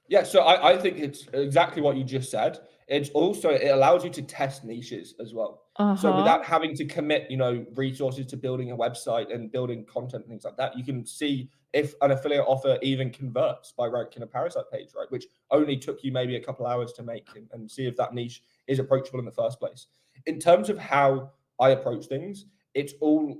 Speaker 2: Yeah, so I think it's exactly what you just said. It's also, it allows you to test niches as well. So
Speaker 1: Uh-huh.
Speaker 2: without having to commit, resources to building a website and building content and things like that, you can see if an affiliate offer even converts by ranking a Parasite page, right? Which only took you maybe a couple hours to make, and see if that niche is approachable in the first place. In terms of how I approach things, it's all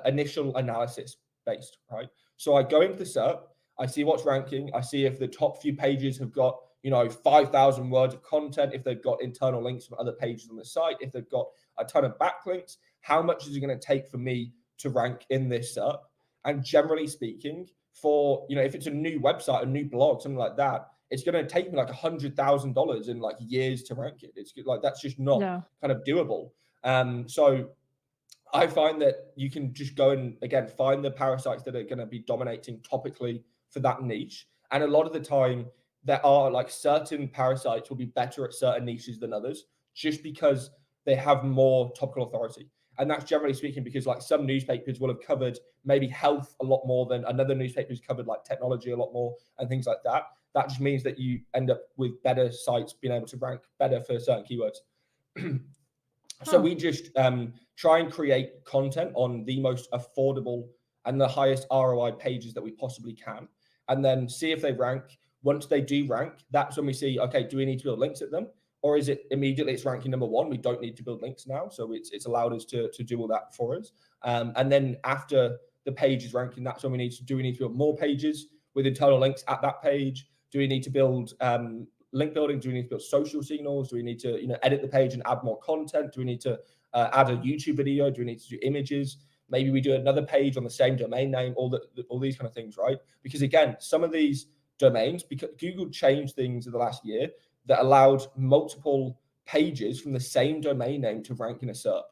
Speaker 2: initial analysis based, right? So I go into the SERP, I see what's ranking. I see if the top few pages have got, 5,000 words of content, if they've got internal links from other pages on the site, if they've got a ton of backlinks, how much is it going to take for me to rank in this SERP? And generally speaking, for, if it's a new website, a new blog, something like that, it's going to take me like $100,000 in like years to rank it. It's like, that's just not
Speaker 1: Yeah.
Speaker 2: kind of doable. So I find that you can just go and again find the parasites that are going to be dominating topically for that niche. And a lot of the time, there are like certain parasites will be better at certain niches than others, just because they have more topical authority. And that's generally speaking because like some newspapers will have covered maybe health a lot more than another newspaper's covered like technology a lot more and things like that. That just means that you end up with better sites being able to rank better for certain keywords. So
Speaker 1: Huh.
Speaker 2: we just try and create content on the most affordable and the highest ROI pages that we possibly can, and then see if they rank. Once they do rank, that's when we see, okay, do we need to build links at them? Or is it immediately it's ranking number one? We don't need to build links now. So it's allowed us to do all that for us. And then after the page is ranking, that's when we need to build more pages with internal links at that page? Do we need to build link building? Do we need to build social signals? Do we need to edit the page and add more content? Do we need to add a YouTube video? Do we need to do images? Maybe we do another page on the same domain name, all these kind of things, right? Because again, some of these domains, because Google changed things in the last year that allowed multiple pages from the same domain name to rank in a SERP,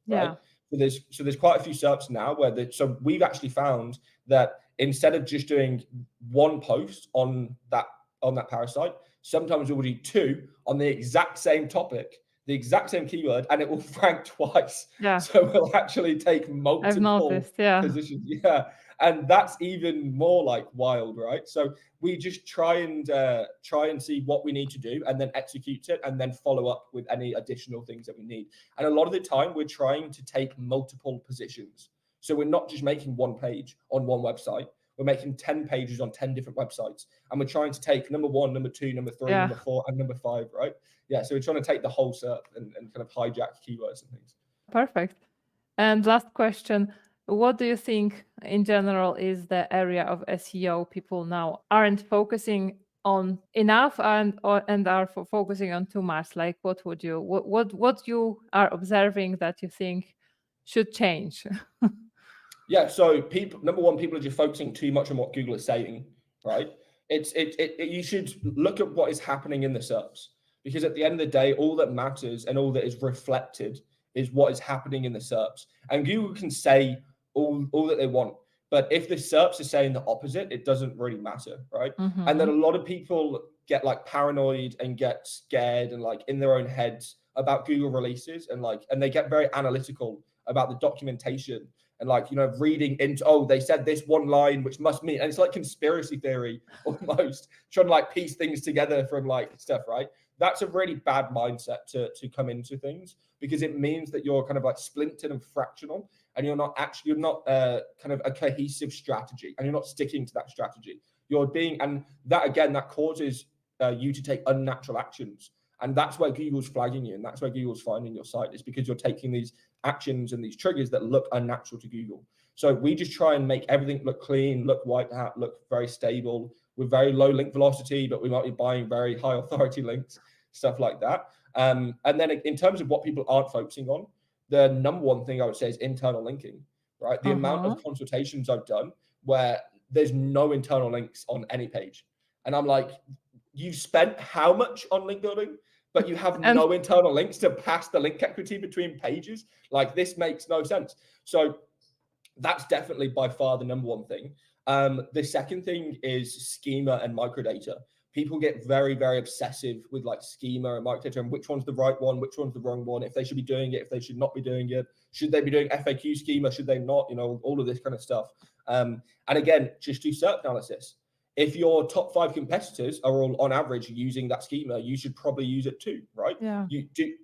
Speaker 2: right?
Speaker 1: Yeah.
Speaker 2: So there's quite a few SERPs now so we've actually found that instead of just doing one post on that parasite, sometimes we'll do two on the exact same topic, the exact same keyword, and it will rank twice.
Speaker 1: Yeah.
Speaker 2: So we'll actually take
Speaker 1: I've
Speaker 2: multiple
Speaker 1: noticed. Yeah.
Speaker 2: positions. Yeah. And that's even more like wild, right? So we just try and see what we need to do and then execute it and then follow up with any additional things that we need. And a lot of the time we're trying to take multiple positions. So we're not just making one page on one website. We're making 10 pages on 10 different websites. And we're trying to take number one, number two, number three,
Speaker 1: Yeah.
Speaker 2: number four, and number five, right? Yeah. So we're trying to take the whole SERP and kind of hijack keywords and things.
Speaker 1: Perfect. And last question, what do you think in general is the area of SEO people now aren't focusing on enough and are focusing on too much? Like what you are observing that you think should change?
Speaker 2: Yeah, so number one, people are just focusing too much on what Google is saying, right? You should look at what is happening in the SERPs, because at the end of the day, all that matters and all that is reflected is what is happening in the SERPs. And Google can say all that they want, but if the SERPs are saying the opposite, it doesn't really matter, right? And then a
Speaker 1: Mm-hmm.
Speaker 2: lot of people get like paranoid and get scared and like in their own heads about Google releases, and they get very analytical about the documentation and reading into, oh, they said this one line which must mean, and it's like conspiracy theory almost, trying to like piece things together from like stuff, right? That's a really bad mindset to come into things, because it means that you're kind of like splintered and fractional, and you're not kind of a cohesive strategy, and you're not sticking to that strategy. And that again, that causes you to take unnatural actions. And that's where Google's flagging you, and that's where Google's finding your site, is because you're taking these actions and these triggers that look unnatural to Google. So we just try and make everything look clean, look white hat, look very stable, with very low link velocity, but we might be buying very high authority links, stuff like that. And then in terms of what people aren't focusing on, the number one thing I would say is internal linking, right? The amount
Speaker 1: Uh-huh.
Speaker 2: of consultations I've done where there's no internal links on any page. And I'm like, you spent how much on link building, but you have
Speaker 1: And
Speaker 2: no internal links to pass the link equity between pages? Like, this makes no sense. So that's definitely by far the number one thing. The second thing is schema and microdata. People get very, very obsessive with like schema and microdata and which one's the right one, which one's the wrong one, if they should be doing it, if they should not be doing it, should they be doing FAQ schema, should they not, all of this kind of stuff. And again, just do SERP analysis. If your top 5 competitors are all on average using that schema, you should probably use it too, right?
Speaker 1: yeah,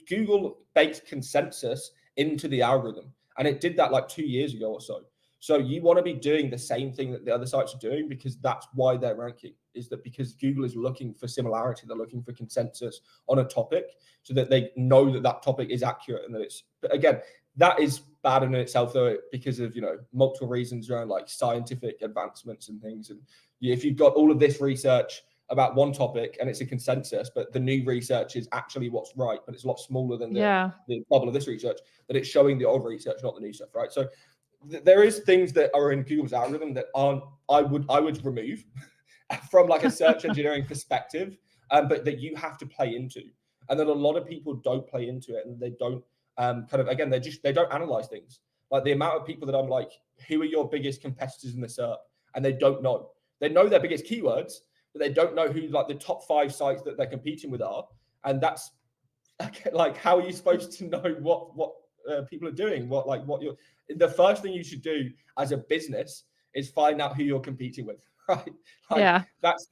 Speaker 2: Google baked consensus into the algorithm, and it did that like 2 years ago or so. So you want to be doing the same thing that the other sites are doing, because that's why they're ranking, is that because Google is looking for similarity, they're looking for consensus on a topic so that they know that that topic is accurate and that it's, but again, that is bad in itself though, because of, multiple reasons around like scientific advancements and things. And if you've got all of this research about one topic and it's a consensus, but the new research is actually what's right, but it's a lot smaller than the bubble of this research, that it's showing the old research, not the new stuff, right? So there is things that are in Google's algorithm that I would remove from like a search engineering perspective, but that you have to play into, and that a lot of people don't play into it, and they don't they don't analyze things. Like the amount of people that I'm like, who are your biggest competitors in the SERP, and they don't know. They know their biggest keywords, but they don't know who like the top 5 sites that they're competing with are, and that's like, how are you supposed to know what people are doing? The first thing you should do as a business is find out who you're competing with, right? Like, that's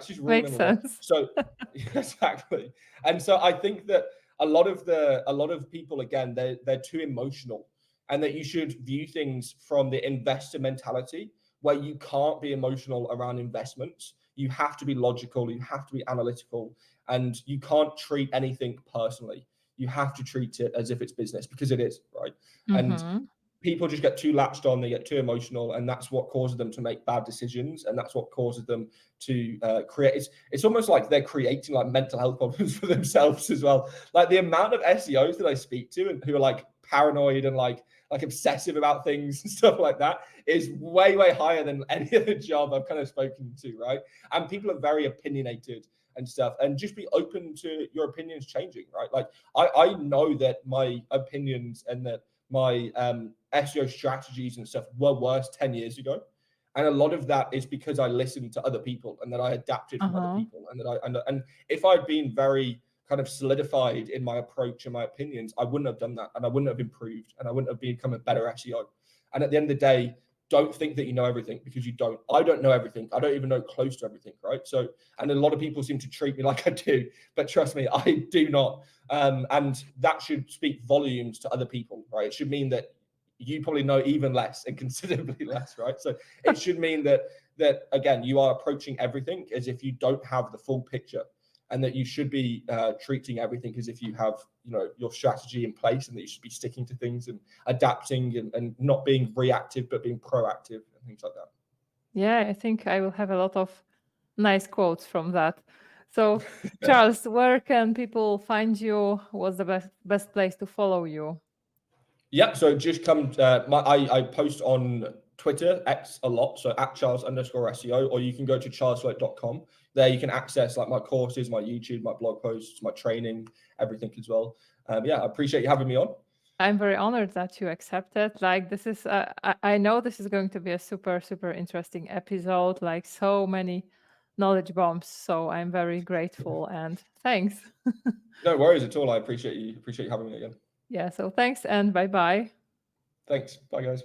Speaker 2: just rule
Speaker 1: makes
Speaker 2: number one.
Speaker 1: sense.
Speaker 2: So exactly. And so I think that a lot of people, again, they're too emotional, and that you should view things from the investor mentality, where you can't be emotional around investments. You have to be logical, you have to be analytical, and you can't treat anything personally. You have to treat it as if it's business, because it is, right? And people just get too latched on, they get too emotional, and that's what causes them to make bad decisions, and that's what causes them to create. It's almost like they're creating like mental health problems for themselves as well. Like the amount of SEOs that I speak to and who are like paranoid and like obsessive about things and stuff like that is way, way higher than any other job I've kind of spoken to, right? And people are very opinionated and stuff, and just be open to your opinions changing, right? Like I know that my opinions and that my SEO strategies and stuff were worse 10 years ago. And a lot of that is because I listened to other people, and that I adapted from other people, and that and if I'd been very kind of solidified in my approach and my opinions, I wouldn't have done that, and I wouldn't have improved, and I wouldn't have become a better SEO. And at the end of the day, don't think that you know everything, because you don't. I don't know everything. I don't even know close to everything, right? So, and a lot of people seem to treat me like I do, but trust me, I do not. And that should speak volumes to other people, right? It should mean that you probably know even less and considerably less, right? So it should mean that again, you are approaching everything as if you don't have the full picture, and that you should be treating everything as if you have, your strategy in place, and that you should be sticking to things and adapting and not being reactive, but being proactive and things like that.
Speaker 1: Yeah, I think I will have a lot of nice quotes from that. So, Charles, where can people find you? What's the best place to follow you?
Speaker 2: Yeah, so just come. I post on Twitter, X, a lot, so at Charles_SEO, or you can go to charlesfloate.com. There you can access like my courses, my YouTube, my blog posts, my training, everything as well. Yeah, I appreciate you having me on.
Speaker 1: I'm very honored that you accepted. Like, this is, I know this is going to be a super, super interesting episode, like so many knowledge bombs. So I'm very grateful, and thanks.
Speaker 2: No worries at all. I appreciate you having me again.
Speaker 1: Yeah, so thanks, and bye-bye.
Speaker 2: Thanks. Bye, guys.